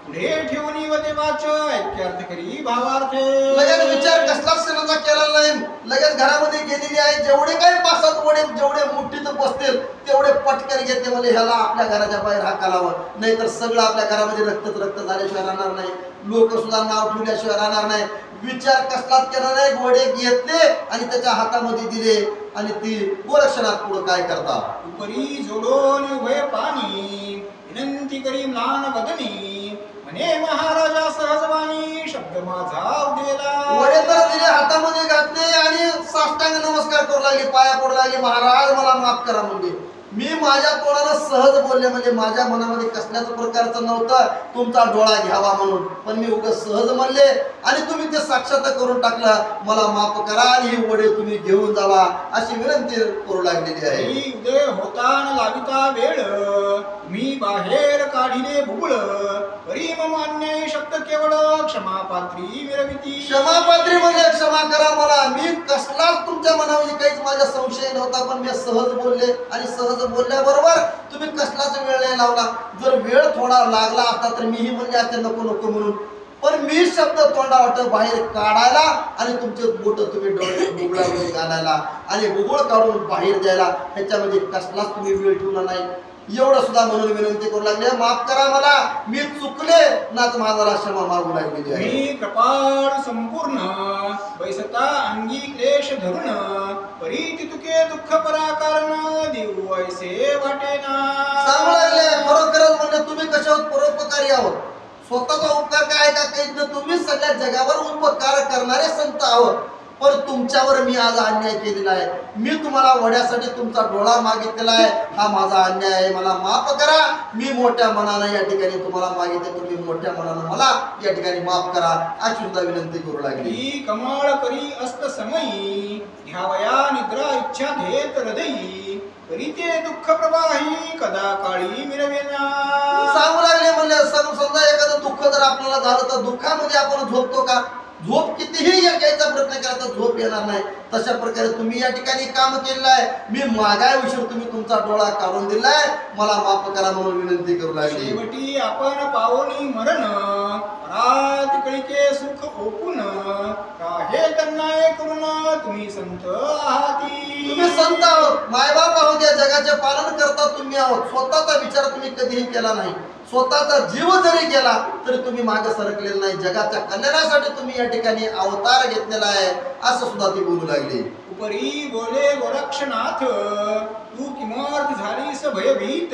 Speaker 1: पुढे ठेवणी व देवाच ऐक्यार्थ करी भावार्थ.
Speaker 2: लगेच विचार कसलाच क्षणाचा केला नाही, लगेच घरामध्ये गेलेली आहे. जेवढे काही 5-7 वडे जेवढे मुठीत बसतील तेवढे पटकन घेतले. म्हणजे ह्याला आपल्या घराच्या बाहेर हाकालावं, नाहीतर सगळं आपल्या घरामध्ये रक्त झाल्याशिवाय राहणार नाही, लोक सुद्धा नाव ठेवल्याशिवाय राहणार नाही. विचार कसलाच केला नाही, वडे घेतले आणि त्याच्या हातामध्ये दिले आणि ती गोरक्षनाथ पुढे काय करता,
Speaker 1: उपरी जोडून उभय पाणी विनंती करी म्लान वदनी म्हणे महाराजा सहजवाणी शब्द माझा उदेला.
Speaker 2: वडे तर दिले, हातामध्ये घातले आणि साष्टांग नमस्कार करू लागले, पाया पडू लागले. महाराज मला माफ करा म्हणजे मी माझ्या तोंडानं सहज बोलले, म्हणजे माझ्या मनामध्ये कसल्याच प्रकारचं नव्हतं तुमचा डोळा घ्यावा म्हणून, पण मी उगाच सहज म्हणले आणि तुम्ही ते साक्षात करून टाकलं. मला माफ करा आणि ही वडे तुम्ही घेऊन जावा अशी विनंती करू लागलेली आहे.
Speaker 1: उदय होता न लाविता वेळ मी बाहेर काढिले बुबुळ परी मम अन्याय शब्द केवळ क्षमा पात्री विरविती.
Speaker 2: क्षमा पात्री म्हणजे क्षमा करा मला, मी कसलाच तुमच्या मनामध्ये काहीच माझा संशय नव्हता, पण मी सहज बोलले आणि सहज बोलल्याबरोबर तुम्ही कसलाच वेळ नाही लावला. जर वेळ थोडा लागला असता तर मीही म्हणले असते नको नको म्हणून, पण मी शब्द तोंडावाट बाहेर काढायला आणि तुमचे बोट तुम्ही डोळे बुबुळामध्ये घालायला आणि बुबुळ काढून बाहेर द्यायला ह्याच्यामध्ये कसलाच तुम्ही वेळ ठेवला नाही. एवढं सुद्धा म्हणून विनंती करू लागले, माफ करा मला, मी चुकले ना, माझा क्षमा मागू लागलेली आहे.
Speaker 1: मी कृपाळ संपूर्ण बैसता अंगी क्लेश धरून परीती तुके दुःख पराकारण देऊ ऐसे वाटेना.
Speaker 2: सांगू लागले खरोखरच म्हणजे तुम्ही कशावर परोपकारी आहोत. स्वतःचा उपकार काय का काहीच ना, तुम्ही सगळ्या जगावर उपकार करणारे संत आहोत, पण तुमच्यावर मी आज अन्याय केलेला आहे. मी तुम्हाला वड्यासाठी तुमचा डोळा मागितलेला आहे, हा माझा अन्याय आहे, मला माफ करा. मी मोठ्या मनानं या ठिकाणी तुम्हाला मागितले, तुम्ही मोठ्या मनानं मला या ठिकाणी माफ करा अशी सुद्धा विनंती करू लागली.
Speaker 1: कमळ करी अस्त समयी घ्यावया निद्रा इच्छा घेत हृदयी करीते दुःख प्रवाही कदा काळी मिरवेना.
Speaker 2: सांगू लागले म्हणजे समजा एखादं दुःख जर आपल्याला झालं तर दुःखामध्ये आपण झोपतो का? झोप कितीही घ्यायचा प्रयत्न केला तर झोप येणार नाही. तशा प्रकारे तुम्ही या ठिकाणी काम केलेलं आहे. मी मागाय उशीर तुम्ही तुमचा डोळा काढून दिलाय, मला माफ करा म्हणून विनंती करू लागली.
Speaker 1: शेवटी आपण पावनी मरण परात कळिके सुख ओपून हे त्यांना करून तुम्ही संत आहाती.
Speaker 2: तुम्ही संत आहोत, मायबाप आहोत, या जगाचे पालन करता तुम्ही आहोत. स्वतःचा विचार तुम्ही कधीही केला नाही, स्वतःचा जीव जरी गेला तरी तुम्ही मागे सरकलेला नाही. जगाच्या कल्याणासाठी तुम्ही या ठिकाणी अवतार घेतलेला आहे असं सुद्धा ती बोलू लागली.
Speaker 1: उपरी बोले गोरक्षनाथ तू किमर्थ झालीस भयभीत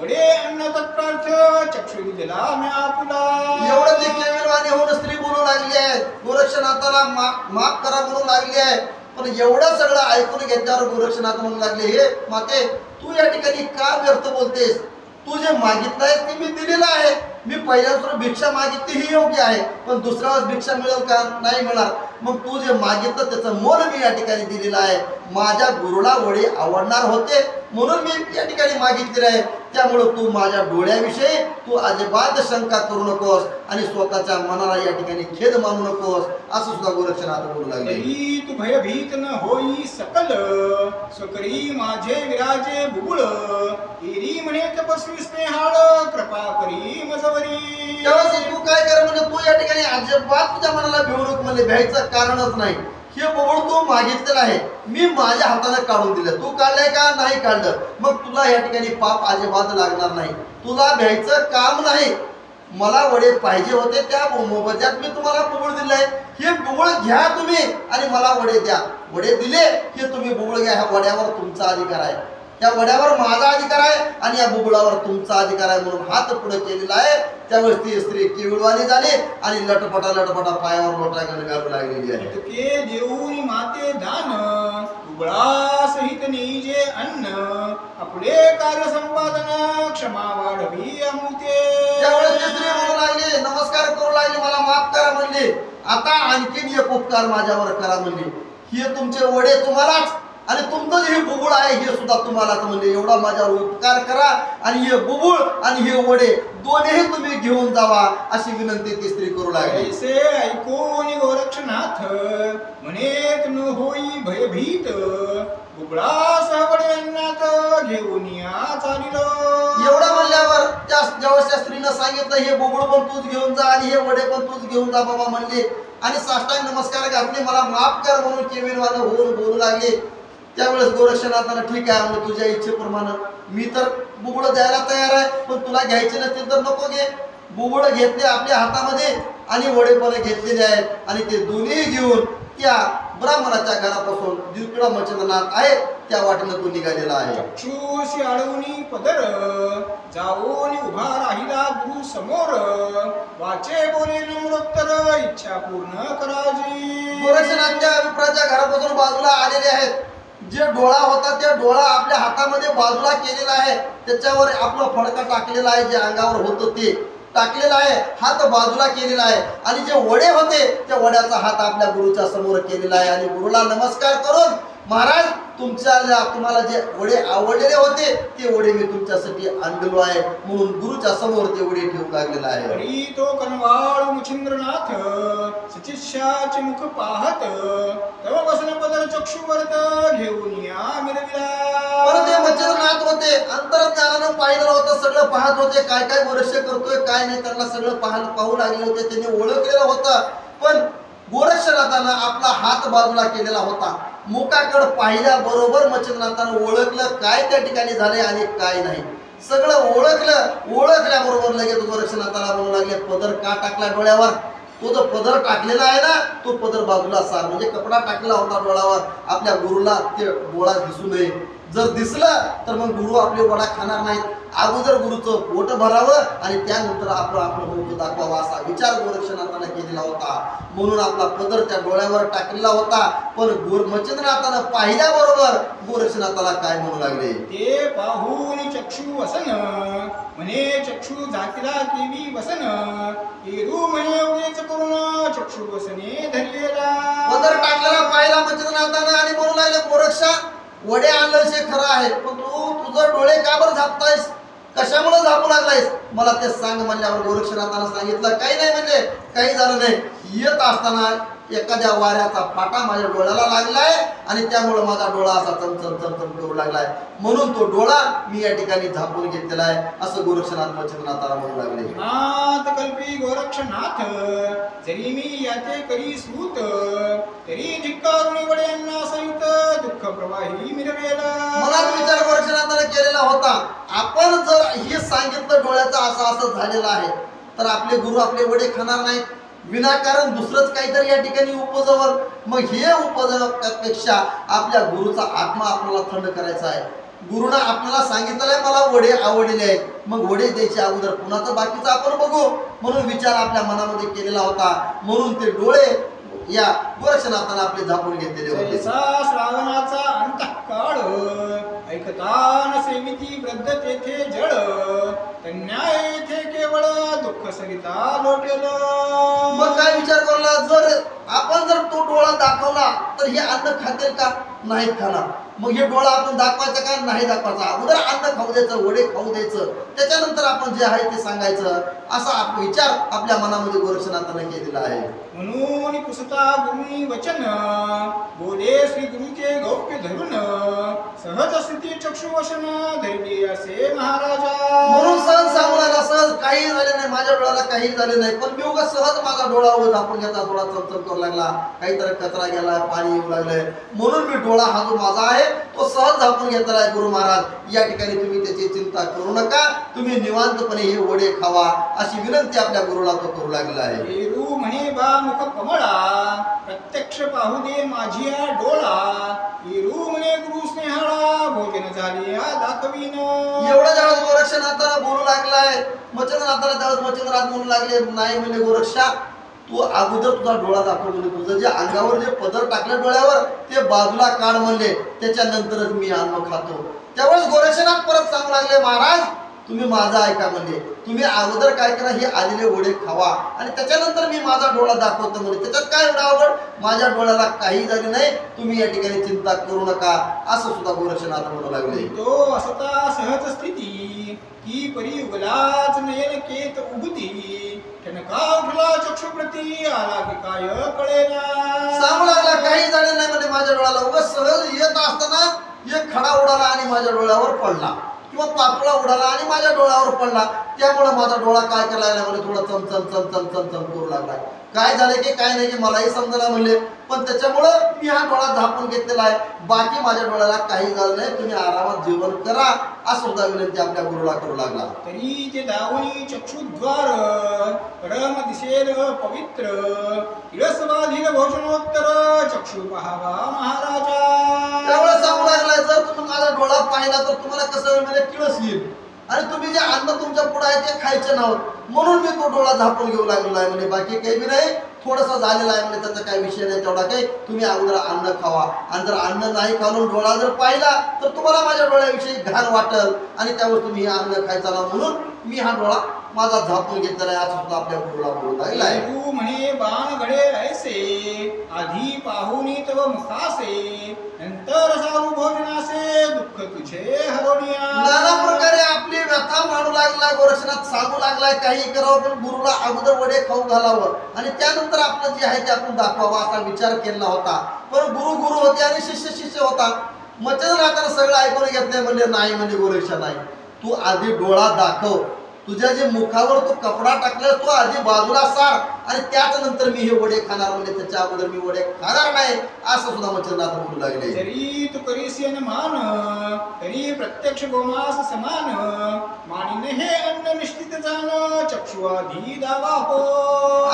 Speaker 1: बडे अन्न तत्प्रार्थ चक्षु दिला मी आपुला.
Speaker 2: एवढं ते केविलवाणी होऊन स्त्री बोलू लागली आहे, गोरक्षनाथाला माफ करा म्हणू लागली आहे. पण एवढं सगळं ऐकून घेतल्यावर गोरक्षनाथ म्हणू लागले, हे माते तू या ठिकाणी का व्यर्थ बोलतेस? तू जे मागितलंय ते मी दिलेलं आहे. मी पहिल्यापासून भिक्षा मागितली ही योग्य आहे, पण दुसऱ्या वेळेस भिक्षा मिळेल का? नाही मिळणार. मग तू जे मागितलं त्याचं मोल मी या ठिकाणी दिलेलं आहे. माझ्या गुरुला वडे आवडणार होते म्हणून मी या ठिकाणी मागितलेलं आहे. त्यामुळे तू माझ्या डोळ्याविषयी तू अजिबात शंका करू नकोस आणि स्वतःच्या मनाला या ठिकाणी खेद मानू नकोस असं सुद्धा गोरक्षनाथ बोलू लागले.
Speaker 1: तू भयभीत न होई सकल स्वकरी माझे विराजे बुबुळ एरी म्हणे तपस्वी स्नेहाळ कृपा करी मजवरी.
Speaker 2: त्यावेळेस तू काय कर म्हणजे तू या ठिकाणी अजिबात तुझ्या मनाला भिवू नको, म्हणजे भ्यायचं कारणच नाही. हे बुबुळ तू मागितलेलं आहे, मी माझ्या हाताने काढून दिलं. तू काढलंय का? नाही काढलं. मग तुला या ठिकाणी पाप अजिबात लागणार नाही, तुला भ्यायचं काम नाही. मला वडे पाहिजे होते त्या मोबदल्यात मी तुम्हाला बुबुळ दिलंय. हे बुबुळ घ्या तुम्ही आणि मला वडे द्या. वडे दिले हे तुम्ही बुबुळ घ्या. ह्या वड्यावर तुमचा अधिकार आहे, त्या वड्यावर माझा अधिकार आहे आणि या बुबुळावर तुमचा अधिकार आहे म्हणून हात पुढे केलेला आहे. त्यावेळेस ती स्त्री केविळवाणी झाली आणि लटपटा पायावर लोटा घालू लागलेली आहे.
Speaker 1: इतके देऊनी माते दान उबळा सहित निजे अन्न आपले कार्य संपादन क्षमा वाढवी अमुते.
Speaker 2: त्यावेळेस ती स्त्री म्हणू लागली, नमस्कार करू लागली, मला माफ करा म्हणली. आता आणखीन एक उपकार माझ्यावर करा म्हणली. हे तुमचे वडे तुम्हालाच आणि तुमचं हे बुबुळ आहे हे सुद्धा तुम्हालाच म्हणले. एवढा माझ्यावर उपकार करा आणि हे बुबुळ आणि हे वडे दोन्ही तुम्ही घेऊन जावा अशी विनंती ती स्त्री करू लागली.
Speaker 1: ऐसे ऐकून गोरक्षनाथ म्हणे न होई भयभीत बुबळा वडे अन्नात घेऊन या चालिल.
Speaker 2: एवढं म्हणल्यावर त्या ज्यावेळेस त्या स्त्रीनं सांगितलं हे बुबुळ पण तूच घेऊन जा आणि हे वडे पण तूच घेऊन जा बाबा म्हणले आणि साष्टांग नमस्कार घातले, मला माफ कर म्हणून केविलवाणी होऊन बोलू लागले. त्यावेळेस गोरक्षनाथाला ठीक आहे म्हणजे तुझ्या इच्छेप्रमाणे मी तर बुबुळ द्यायला तयार आहे, पण तुला घ्यायचे नसतील तर नको घे. बुबुळ घेतले आपल्या हातामध्ये आणि वडे पण घेतलेले आहेत आणि ते दोन्ही घेऊन त्या ब्राह्मणाच्या घरापासून जिकडं मच्छिंद्रनाथ आहे त्या वाटेनं तो निघालेला आहे.
Speaker 1: चक्षुशी आळवणी पदर जाऊन उभा राहिला गुरु समोर वाचे बोले नम्रोत्तर इच्छा पूर्ण कराजी.
Speaker 2: गोरक्षनाथच्या विप्राच्या घरापासून बाजूला आलेले आहेत. जे डोळा होता त्या डोळा आपल्या हातामध्ये बाजूला केलेला आहे, त्याच्यावर आपला फडका टाकलेला आहे, जे अंगावर होतं ते टाकलेला आहे, हात बाजूला केलेला आहे आणि जे वडे होते त्या वड्याचा हात आपल्या गुरुच्या समोर केलेला आहे आणि गुरुला नमस्कार करून महाराज तुम्हाला जे वडे आवडलेले होते ते वडे मी तुमच्यासाठी आणलेलो आहे म्हणून गुरुच्या समोर ते वडे ठेवू लागलेला आहे.
Speaker 1: तरी तो कनवाळू मच्छिंद्रनाथ सचिष्याचे मुख पाहत तव वसन पदर चक्षुवर्त घेऊन या मिरविला.
Speaker 2: पण ते मच्छिंद्रनाथ होते, अंतर्ज्ञानानं पाहिलं होतं, सगळं पाहत होते, काय काय वर्ष करतोय काय नाही त्यांना सगळं पाहू लागले होते, त्यांनी ओळखलेलं होतं. पण गोरक्षनाथानं आपला हात बाजूला केलेला होता, मुखाकडे पाहिल्याबरोबर मच्छिंद्रनाथानं ओळखलं काय त्या ठिकाणी झाले आणि काय नाही. सगळं ओळखल्याबरोबर लगेच गोरक्षनाथाला म्हणू लागले, पदर का टाकला डोळ्यावर? तो जो पदर टाकलेला आहे ना तो पदर बाजूला सार, म्हणजे कपडा टाकलेला होता डोळ्यावर, आपल्या गुरुला ते डोळा दिसू नये. जर दिसलं तर मग गुरु आपले वडा खाणार नाहीत. अगोदर गुरुचं पोट भरावं आणि त्यानंतर आपलं मुख दाखवावं असा विचार गोरक्षनाथानं केलेला होता. म्हणून आपला पदर त्या डोळ्यावर टाकलेला होता. पण मच्छिंद्रनाथानं पाहिल्याबरोबर गोरक्षनाथाला काय म्हणू लागले,
Speaker 1: ते पाहून चक्षु वसन म्हणे चक्षु झाकीला केवी वसन एरू म्हणे उगेच करून चक्षु वसने धरलेला.
Speaker 2: पदर टाकलेला पाहिला मच्छिंद्रनाथानं आणि म्हणू लागले, गोरक्षा वडे आणलं शे खरं आहे, पण तू तुझं डोळे का बरं झापतायस, कशामुळे झापू लागलायस मला ते सांग म्हणल्यावर गोरक्षनाथानं सांगितलं, काही नाही म्हणजे काही झालं नाही, येत असताना एखाद्या वाऱ्याचा फाटा माझ्या डोळ्याला लागलाय आणि त्यामुळे माझा डोळा असा चमचम चमचम करू लागलाय, म्हणून तो डोळा मी या ठिकाणी झापून घेतलेला आहे असं गोरक्षनाथ मच्छिंद्रनाथाला म्हणू लागले.
Speaker 1: नाथ कल्पी गोरक्षनाथ जरी मी याते करी सूत तरी धिक्कारुणी वड्यांना सहित दुःख प्रवाही मिरवेला.
Speaker 2: मनात विचार गोरक्षनाथाने केलेला होता, आपण जर हे सांगितलं डोळ्याचं असं झालेलं आहे तर आपले गुरु आपले वडे खाणार नाहीत, विनाकारण दुसरंच काहीतरी या ठिकाणी उपजवर, मग हे उपजण्यापेक्षा आपल्या गुरुचा आत्मा आपल्याला थंड करायचा आहे. गुरुनं आपल्याला सांगितलं आहे मला वडे आवडलेले आहेत, मग वडे द्यायचे अगोदर पुन्हाचं बाकीचं आपण बघू म्हणून विचार आपल्या मनामध्ये केलेला होता. म्हणून ते डोळे या गोरक्षनाथानं आपले झापून घेतलेले होते.
Speaker 1: श्रावणाचा अंतःकाळ ऐकतान सेविती वृद्ध तेथे जळ तन्या येथे केवळ दुःख सरिता लोटेल.
Speaker 2: मग काय विचार करला, आपण जर तो डोळा दाखवला तर हे अन्न खातील का, नाही खाणार. मग हे डोळा आपण दाखवायचा का, नाही दाखवायचा. अगोदर अन्न खाऊ द्यायचं, वडे खाऊ द्यायचं, त्याच्यानंतर आपण जे आहे ते सांगायचं असा विचार आपल्या मनामध्ये गोरक्षनाथानं केलेला आहे.
Speaker 1: म्हणून पुसता गुरुनी वचन बोले श्री गुरुचे गौप्य धरून सहज स्थिती चक्षुवशन धरली असे महाराजा.
Speaker 2: म्हणून सहज सांगू लागला, सहज काही झाले नाही, माझ्या डोळ्याला काही झाले नाही, पण मी उगाच सहज माझा डोळा झापून घेतला, थोडा चमचम करू लागला, काहीतरी कचरा गेला, पाणी येऊ लागलंय, म्हणून मी डोळा हा जो माझा आहे तो सहज झापून घेतला आहे. गुरु महाराज या ठिकाणी तुम्ही त्याची चिंता करू नका, तुम्ही निवांतपणे हे वडे खावा अशी विनंती आपल्या गुरुला तो करू लागला आहे.
Speaker 1: एरू म्हणे बा मुख कमळा प्रत्यक्ष पाहू दे माझी डोळा एरू म्हणे गुरु स्नेहाला भोजन झाले दाखवीन.
Speaker 2: एवढं ज्यावेळेस गोरक्षनाथाला बोलू लागलाय मच्छिंद्रनाथाला, त्यावेळेस मच्छिंद्रनाथ म्हणू लागले, नाही म्हणजे गोरक्षा तू अगोदर तुझा डोळा दाखव, म्हणजे तुझं जे अंगावर जे पदर टाकलं डोळ्यावर ते बाजूला काढ म्हणले, त्याच्यानंतरच मी अन्न खातो. त्यावेळेस गोरक्षनाथ परत सांगू लागले, महाराज तुम्ही माझा ऐका म्हणले, तुम्ही अगोदर काय करा हे आलेले वडे खावा आणि त्याच्यानंतर मी माझा डोळा दाखवतो म्हणजे, त्याच्यात काय एवढं आवड, माझ्या डोळ्याला काही झाले नाही, तुम्ही या ठिकाणी चिंता करू नका असं सुद्धा गोरक्षनाथ म्हणू लागले.
Speaker 1: तो असता सहज स्थिती की परी उगलाच नयन केत उगती ठणका उठला चक्षुप्रती आला की काय कळेना.
Speaker 2: सांगू लागला काही झाले नाही म्हणजे माझ्या डोळ्याला, उगाच सहज येत असताना एक खडा उडाला आणि माझ्या डोळ्यावर पडला किंवा पातोळा उडाला आणि माझ्या डोळ्यावर पडला, त्यामुळे माझा डोळा काय करायला लागला, थोडा चमचम चमचम चमचम करू लागला. काय झाले की काय नाही की मलाही समजला म्हणले, पण त्याच्यामुळं मी हा डोळा झापून घेतलेला आहे, बाकी माझ्या डोळ्याला काही झालं नाही, तुम्ही आरामात जेवण करा असं सुद्धा विनंती आपल्या गुरुला करू लागला.
Speaker 1: तरी ते दावणी चक्षुद्वार परम दिसेल पवित्र इळसवाधील भोजनोत्तर चक्षु पहावा महाराजा.
Speaker 2: त्यावेळेस सांगू लागलाय, जर तुम्ही माझा डोळा पाहिला तर तुम्हाला कसं म्हणजे किळस येईल आणि तुम्ही जे अन्न तुमच्या पुढे आहे ते खायचे नाहीत, म्हणून मी तो डोळा झापून घेऊ लागलेला आहे म्हणजे, बाकी काही बी नाही, थोडंसं झालेलं आहे म्हणजे त्याचा काही विषय नाही तेवढा काही, तुम्ही अगोदर अन्न खावा, आणि जर अन्न नाही खाऊन डोळा जर पाहिला तर तुम्हाला माझ्या डोळ्याविषयी घाण वाटेल आणि त्यावर तुम्ही हे अन्न खायचा ना, म्हणून मी हा डोळा माझा झापून घेतलेला आहे असं सुद्धा आपल्या गुरुला बोलत आहे.
Speaker 1: तू म्हणे बाण घडे ऐसे, आधी पाहुनी तव मुखासे, नंतर सारू भोजनासे, दुःख तुझे हरवणिया.
Speaker 2: नाना प्रकारे आपली व्यथा मांडू लागला, गोरक्षनाथ सांगू लागलाय काही करावं, पण गुरुला अगोदर वडे खाऊ घालावं आणि त्यानंतर आपलं जे आहे ते आपण दाखवावं असा विचार केला होता. पण गुरु गुरु होते आणि शिष्य शिष्य होता. मच्छिंद्रनाथानं सगळं ऐकून घेतलंय, म्हणजे नाही म्हणजे गोरक्षा नाही, तू आधी डोळा दाखव, तुझ्या जे मुखावर तू कपडा टाकला तो आधी बाजूला सार आणि त्याच नंतर मी हे वडे खाणार, म्हणजे त्याच्या अगोदर मी वडे खाणार नाही असं सुद्धा मच्छिंद्रनाथ बोलू लागले.
Speaker 1: जरी तू करीसी मान, तरी प्रत्यक्ष गोमास समान, मानिने हे अन्न निश्चित जाण, चक्षुआधी दावा हो.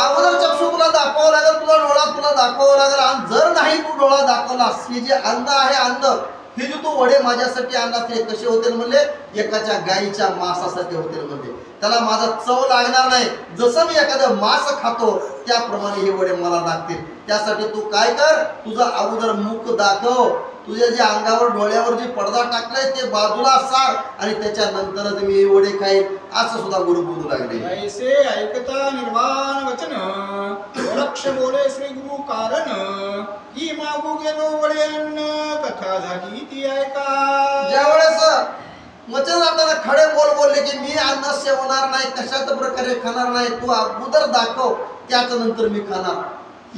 Speaker 2: अगोदर चक्षु तुला दाखवावं लागेल, तुझा डोळा तुला दाखवावा लागेल, आणि जर नाही तू डोळा दाखवलास, हे जे अन्न आहे अन्न, हे जे तू वडे माझ्यासाठी आणलास ते कसे होतील म्हणले, एकाच्या गायीच्या मांसासाठी होतील म्हणले, त्याला माझा चव लागणार नाही, जसं मी एखादं मांस खातो त्याप्रमाणे हे वडे मला लागतील. त्यासाठी तू काय कर, तुझा अगोदर मुख दाखव, तुझ्या जे अंगावर डोळ्यावर जे पडदा टाकलाय ते बाजूला सार आणि त्याच्यानंतरच मी हे वडे खाईन असं सुद्धा गुरु बोलू लागले.
Speaker 1: ऐसे ऐकता निर्वाण वचन, लक्ष बोले श्री गुरु कारण, ही मागू गेलो वडे अन्न, कथा झाली ती ऐका.
Speaker 2: ज्यावेळेस मच्छिंद्रनाथाने खडे बोल बोलले की मी अन्न सेवणार नाही, कशाच प्रकारे खाणार नाही, तू अगोदर दाखव त्याच नंतर मी खाणार,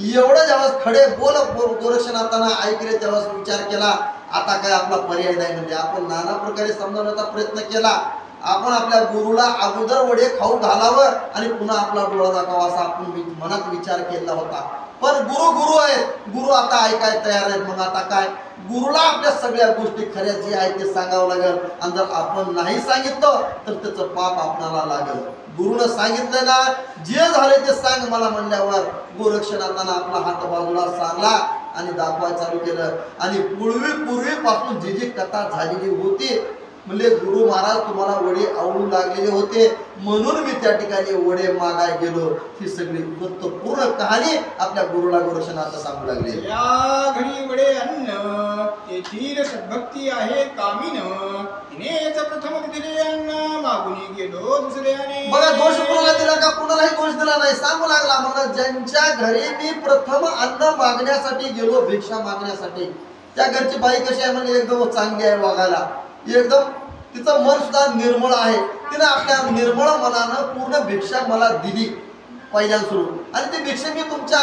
Speaker 2: एवढं ज्यावेळेस खडे बोल गोरक्षनाथानं ऐकले त्यावेळेस विचार केला आता काय आपला पर्याय नाही, म्हणजे आपण नाना प्रकारे समजावण्याचा प्रयत्न केला, आपण आपल्या गुरुला अगोदर वडे खाऊ घालावं आणि पुन्हा आपला डोळा दाखवावा असा आपण मनात विचार केला होता. पण गुरु गुरु आहेत, गुरु आता ऐकाय तयार आहेत. मग आता काय, गुरुला आपल्या सगळ्या गोष्टी खऱ्या जे आहेत ते सांगावं लागेल, आणि जर आपण नाही सांगितलं तर त्याचं पाप आपणाला लागेल. गुरुनं सांगितलं ना, जे झाले ते सांग मला म्हणल्यावर गोरक्षनाथानं आपला हात बाजूला सारला आणि दाखवायला चालू केलं. आणि पूर्वीपासून जी जी कथा झालेली होती, म्हणजे गुरु महाराज तुम्हाला वडे आवडू लागलेले होते म्हणून मी त्या ठिकाणी वडे मागाय गेलो, ही सगळी पूर्ण कहाणी आपल्या गुरुला गोरक्षनाथ सांगू लागले.
Speaker 1: या घरी वडे अन्न, तेथील सद्भक्ती आहे कामीन, तिनेच प्रथम दिले अन्न, मागुनी गेलो दुसऱ्याने.
Speaker 2: बघा दोष कोणाला दिला का, कोणालाही दोष दिला नाही, सांगू लागला म्हणलं ज्यांच्या घरी मी प्रथम अन्न मागण्यासाठी गेलो, भिक्षा मागण्यासाठी, त्या घरची बाई कशी आहे म्हणजे एकदम चांगली आहे वागायला, एकदम तिचं मन सुद्धा निर्मळ आहे, तिने आपल्या निर्मळ मनानं पूर्ण भिक्षा मला दिली पहिल्यांदा सुरू, आणि ते भिक्षा मी तुमचं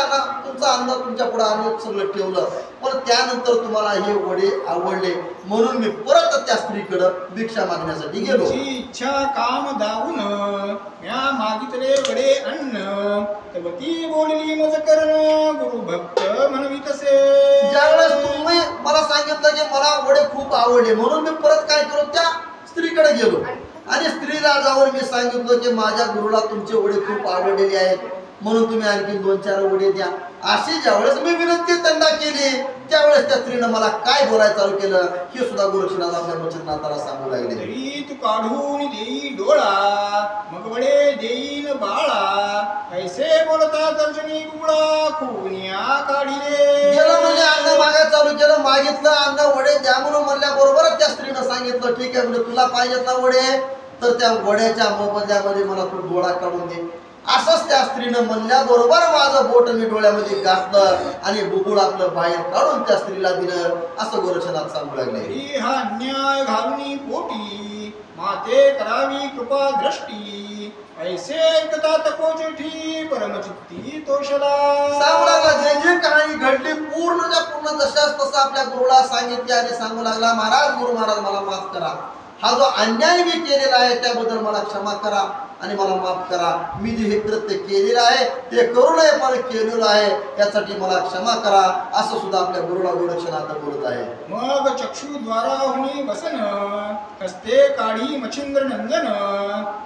Speaker 2: अन्न तुमच्या पुढे आणून सगळं ठेवलं, पण त्यानंतर तुम्हाला हे वडे आवडले म्हणून मी परत त्या स्त्रीकडे भिक्षा मागण्यासाठी गेलो.
Speaker 1: इच्छा काम दावून म्या मागितले वडे अन्न, तव ती बोलली मज करण, गुरु भक्त म्हणवी तसे.
Speaker 2: ज्यावेळेस तुम्ही मला सांगितलं की मला वडे खूप आवडले म्हणून मी परत काय केलो, त्या स्त्रीकडे गेलो आणि स्त्रीला जाऊन मी सांगितलं की माझ्या गुरुला तुमचे वडे खूप आवडलेले आहेत म्हणून तुम्ही आणखी 2-4 वडे द्या. अशी ज्यावेळेस मी विनंती त्यांना केली त्यावेळेस त्या स्त्रीनं मला काय बोलायला चालू केलं हे सुद्धा गोरक्षनाथ आपल्या मच्छिंद्रनाथाला सांगू लागले.
Speaker 1: तरी तू काढून देई डोळा, मग वडे देईन बाळा, ऐसे बोलता तर्जनी गुळा, खुनिया काढिले.
Speaker 2: गेलं म्हणजे अन्न मागायला चालू केलं, मागितलं अन्न वडे द्या म्हणून म्हणल्याबरोबरच त्या स्त्रीनं सांगितलं ठीक आहे म्हणजे तुला पाहिजेत ना वडे, तर त्या वड्याच्या मोबदल्यामध्ये मला तू डोळा काढून दे. असंच त्या स्त्रीनं म्हणल्याबरोबर माझं बोट मी डोळ्यामध्ये घातलं आणि बुबुळ आपलं बाहेर काढून त्या स्त्रीला दिलं असं गोरक्षनाथ सांगू लागले.
Speaker 1: हा अन्याय घालून पोटी, माते करावी कृपा दृष्टी, ऐसे ऐकता तपोचिठी, परमचित्ती तोषला.
Speaker 2: सांगू लागला जे जे कहाणी घडली पूर्णच्या पूर्ण जशाच तसं आपल्या गुरुला सांगितले आणि सांगू लागला महाराज गुरु महाराज मला माफ करा, हा जो अन्याय मी केलेला आहे त्याबद्दल मला क्षमा करा आणि मला माफ करा, मी जे हे कृत्य केलेलं आहे ते करू नये पण केलेलं आहे त्यासाठी मला क्षमा करा असं सुद्धा आपल्या गुरुला गोरक्षनाथ बोलत आहे.
Speaker 1: मग चक्षुद्वारा हुनी बसन, हस्ते काढी मच्छिंद्र नंदन,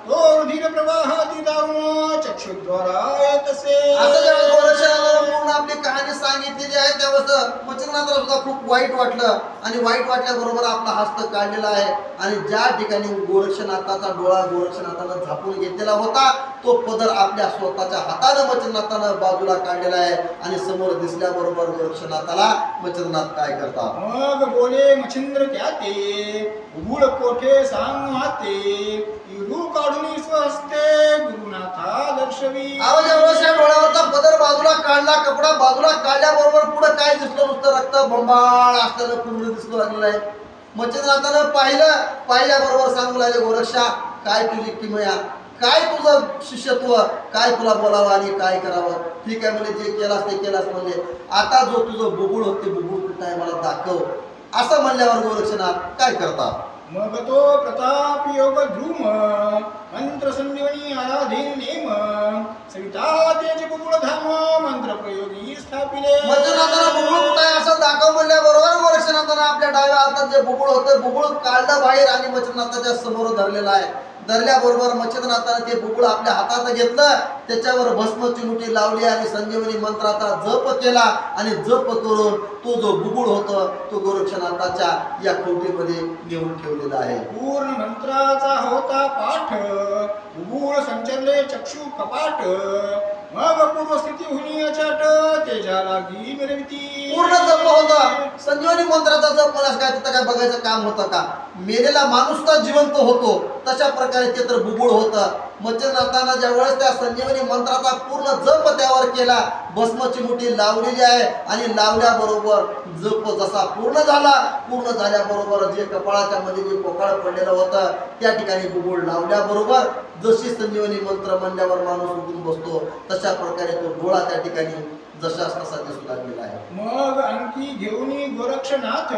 Speaker 1: तो रुधिर प्रवाह ती दारुण, चक्षुद्वारा तसे.
Speaker 2: असं जेव्हा गोरक्षनाथानं पूर्ण आपली कहाणी सांगितलेली आहे त्यावेळेस मच्छिंद्रनाथाला सुद्धा खूप वाईट वाटलं आणि वाईट वाटल्याबरोबर आपला हस्त काढलेला आहे आणि ज्या ठिकाणी गोरक्षनाथाचा डोळा गोरक्षनाथानं झापून घेतलेला होता तो पदर आपल्या स्वतःच्या हातानं मच्छिंद्रनाथानं बाजूला काढलेला आहे आणि समोर दिसल्याबरोबर गोरक्षनाथाला मच्छिंद्रनाथ काय करतात?
Speaker 1: मग बोले मच्छिंद्र क्या ते उघड कोठे सांग माते इरू काढून स्वहस्ते गुरुनाथा दर्शवी.
Speaker 2: आवाजावरच्या डोळ्यावरचा पदर बाजूला काढला, कपडा बाजूला काढल्याबरोबर पुढे काय दिसलं? नुसतं रक्त बंबाळ असलेलं पूर्ण दिसू लागलेलं आहे. मच्छिंद्रनाथानं पाहिल्याबरोबर सांगू लागले, गोरक्षा काय तुझी किमया, काय तुझं शिष्यत्व, काय तुला बोलावं आणि काय करावं? ठीक आहे म्हणजे जे केलास ते केलास म्हणजे आता जो तुझं बुबुळ होते बुबुळ कुठं आहे मला दाखव. असं म्हणल्यावर गोरक्षनाथ काय करतात?
Speaker 1: मग तो प्रताप योग ध्रुम मंत्र संजीवनी आराधीन नेम सविता तेज बुबुळ धाम मंत्र प्रयोगी स्थापिले.
Speaker 2: मच्छिंद्रनाथानं बुबुळ कुठं आहे असं दाखव म्हणल्याबरोबर गोरक्षनाथानं आपल्या डाव्या हातात जे बुबुळ होतं बुबुळ काढलं बाहेर आणि मच्छिंद्रनाथाच्या समोर धरलेलं आहे. धरल्याबरोबर मच्छिंद्रनाथानं ते बुबुळ आपल्या हातात घेतलं, त्याच्यावर भस्मची मुठी लावली आणि संजीवनी मंत्राचा जप केला आणि जप करून तो जो बुबुळ होता तो गोरक्षनाथाच्या या खवटीमध्ये नेऊन ठेवलेला आहे.
Speaker 1: पूर्ण मंत्राचा होता पाठ बुबुळ संचरले चक्षु कपाट मग पूर्वस्थिती हुनी अचाट तेजाला गी मिरविती.
Speaker 2: पूर्ण जप होता संजीवनी मंत्राचा जप. मला काय तिथं काय बघायचं काम होतं का? मेलेला माणूस तर जिवंत होतो तशा प्रकारे ते तर बुबुळ होतं. मच्छिंद्रनाथानं ज्यावेळेस त्या संजीवनी मंत्राचा पूर्ण जप त्यावर केला, भस्मची मुठी लावलेली आहे आणि लावल्याबरोबर जप जसा पूर्ण झाल्याबरोबर जे कपाळाच्या मध्ये जे पोकाळ पडलेलं होतं त्या ठिकाणी बुबुळ लावल्याबरोबर जशी संजीवनी मंत्र म्हणल्यावर माणूस उठून बसतो तशा प्रकारे तो डोळा त्या ठिकाणी जशास तसा दिसू लागलेला आहे.
Speaker 1: मग आणखी घेऊनी गोरक्षनाथ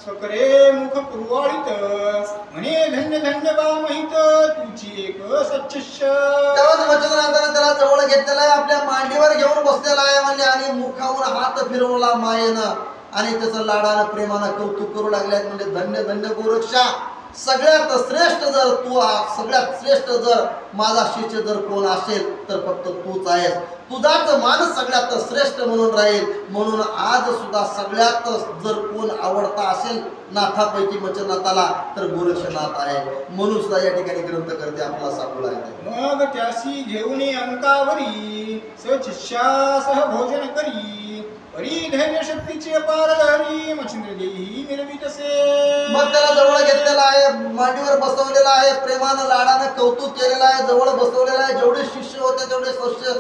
Speaker 1: स्वकरे मुख पुरवाळीत म्हणे धन्य धन्य बा महित तुझी एक सच्चिष्य.
Speaker 2: तेव्हाच मच्छिंद्रनाथानं त्याला जवळ घेतलेला आहे, आपल्या मांडीवर घेऊन बसलेला आहे म्हणजे आणि मुखावर हात फिरवला मायेनं आणि त्याचं लाडानं प्रेमानं कौतुक करू लागले म्हणजे धन्य धन्य गोरक्षा, सगळ्यात श्रेष्ठ जर तू सगळ्यात श्रेष्ठ जर माझा शिष्य जर कोण असेल तर फक्त तूच आहेस. तुझाच मान सगळ्यात श्रेष्ठ म्हणून राहील. म्हणून आज सुद्धा सगळ्यात जर कोण आवडता असेल नाथापैकी मच्छिंद्रनाथाला तर गोरक्षनाथ आहे. म्हणून सुद्धा या ठिकाणी ग्रंथकर्ते आपल्याला सांगू लागले.
Speaker 1: मग त्यासी घेऊन अंकावरी सचिष्यासह भोजन करी परी धैर्य शक्तीचे पारधारी मच्छिंद्र देही मिरवितसे.
Speaker 2: मग त्याला जवळ घेतलेला आहे, मांडीवर बसवलेला आहे, प्रेमानं लाडानं कौतुक केलेलं आहे, जवळ बसवलेलं आहे. जेवढे शिष्य होते तेवढे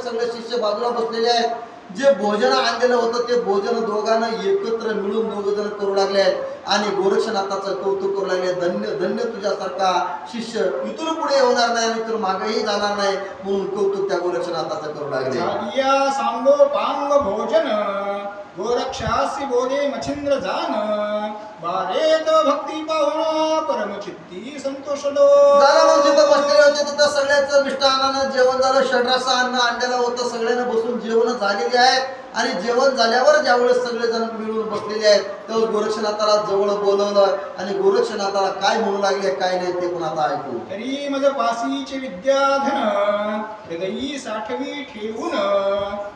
Speaker 2: सगळे शिष्य बाजूला बसलेले आहेत. जे भोजन आणलेलं होतं ते भोजन दोघांना एकत्र मिळून दोघ जण करू लागले आहेत आणि गोरक्षनाथाचं कौतुक करू लागले. धन्य धन्य तुझ्यासारखा शिष्य इथून पुढे होणार नाही आणि इथून मागेही जाणार नाही म्हणून कौतुक त्या गोरक्षनाथाचं करू लागले.
Speaker 1: सांगो पांग भोजन गोरक्षासी बोले मच्छिंद्र जान बारेत भक्ती पाहुणा परमचित्ती संतोषलो.
Speaker 2: झालं मग जिथं बसलेले होते तिथं सगळ्याच मिष्टान्नानं जेवण झालं. षड्रस अन्न आणलेलं होतं, सगळ्यांना बसून जेवण झालेली आहेत आणि जेवण झाल्यावर ज्यावेळेस सगळेजण मिळून बसलेले आहेत त्यावेळेस गोरक्षनाथाला जवळ बोलवलं आणि गोरक्षनाथाला काय म्हणू लागले काय नाही ते पण आता ऐकू.
Speaker 1: तरी मज पासीचे विद्याधन हृदयी साठवी ठेवून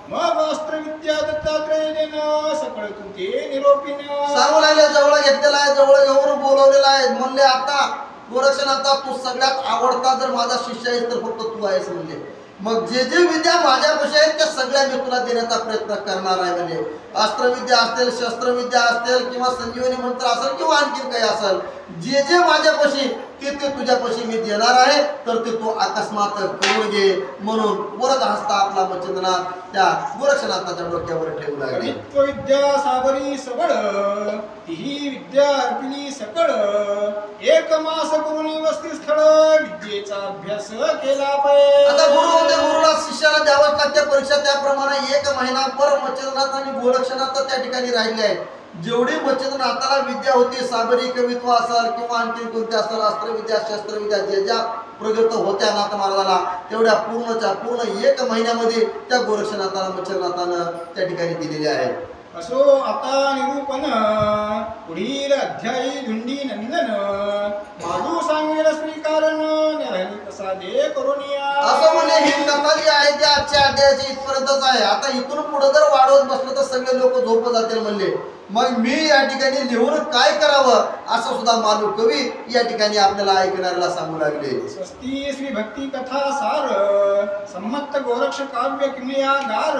Speaker 1: मग अस्त्र विद्या दत्तात्रय देन सकळ तुते निरोपीन.
Speaker 2: सांगू लागले जवळ घेतलेला आहे, जवळ घेऊन बोलवलेला आहे. म्हणले आता गोरक्षनाथा तू सगळ्यात आवडता जर माझा शिष्य आहेस तर फक्त तू आहेस म्हणले. मग जे जे विद्या माझ्यापाशी आहेत त्या सगळ्या मी तुला देण्याचा प्रयत्न करणार आहे म्हणजे अस्त्रविद्या असतील, शस्त्रविद्या असतील किंवा संजीवनी मंत्र असेल किंवा आणखीन काही असेल, जे जे माझ्यापाशी ते तुझ्यापाशी मी देणार आहे तर ते तू अकस्मात करून घे. म्हणून वरद हस्ता आपला मच्छिंद्रनाथ त्या गोरक्षनाथाच्या डोक्यावर ठेवू लागले.
Speaker 1: विद्या साबरी सबळ तीही विद्या अर्पिली सकळ एक मास करून वस्ती स्थळ विद्येचा अभ्यास केला पाहिजे.
Speaker 2: आता गुरु होते, गुरुला शिष्याला द्यावं लागते परीक्षा. त्याप्रमाणे 1 महिना पर मच्छिंद्रनाथ आणि गोरक्षनाथ त्या ठिकाणी राहिले आहेत. जेवढी मच्छिंद्रनाथाला विद्या होती, साबरी कवित्व असेल किंवा आणखी कोणत्या असेल, अस्त्रविद्या शस्त्रविद्या जे ज्या प्रगत होत्या नाथ महाराजाला तेवढ्या पूर्ण 1 महिन्यामध्ये त्या गोरक्षनाथाला मच्छिंद्रनाथानं त्या ठिकाणी दिलेले आहेत.
Speaker 1: असो आता निरूपण पुढील अध्यायी धुंडी नंदन माधू सांगेल श्रीकारण निराली प्रसादे करुणिया.
Speaker 2: असं म्हणजे ही कथा जी आहे ती आजच्या अध्यायाची इथपर्यंतच आहे. आता इथून पुढे जर वाढवत बसलं तर सगळे लोक झोप जातील म्हणले. मग मी या ठिकाणी लिहून काय करावं असं सुद्धा मानू कवी या ठिकाणी आपल्याला ऐकणाऱ्याला सांगू लागले.
Speaker 1: स्वस्ती श्री भक्ती कथा सार उन्मत्त गोरक्ष काव्य किमया गार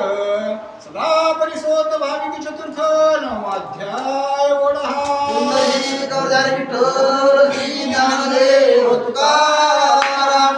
Speaker 1: सदा परिसोत भाविक चतुर्थ नवाध्याय ओढा
Speaker 2: विठ्ठल श्री ज्ञानदेव तुकाराम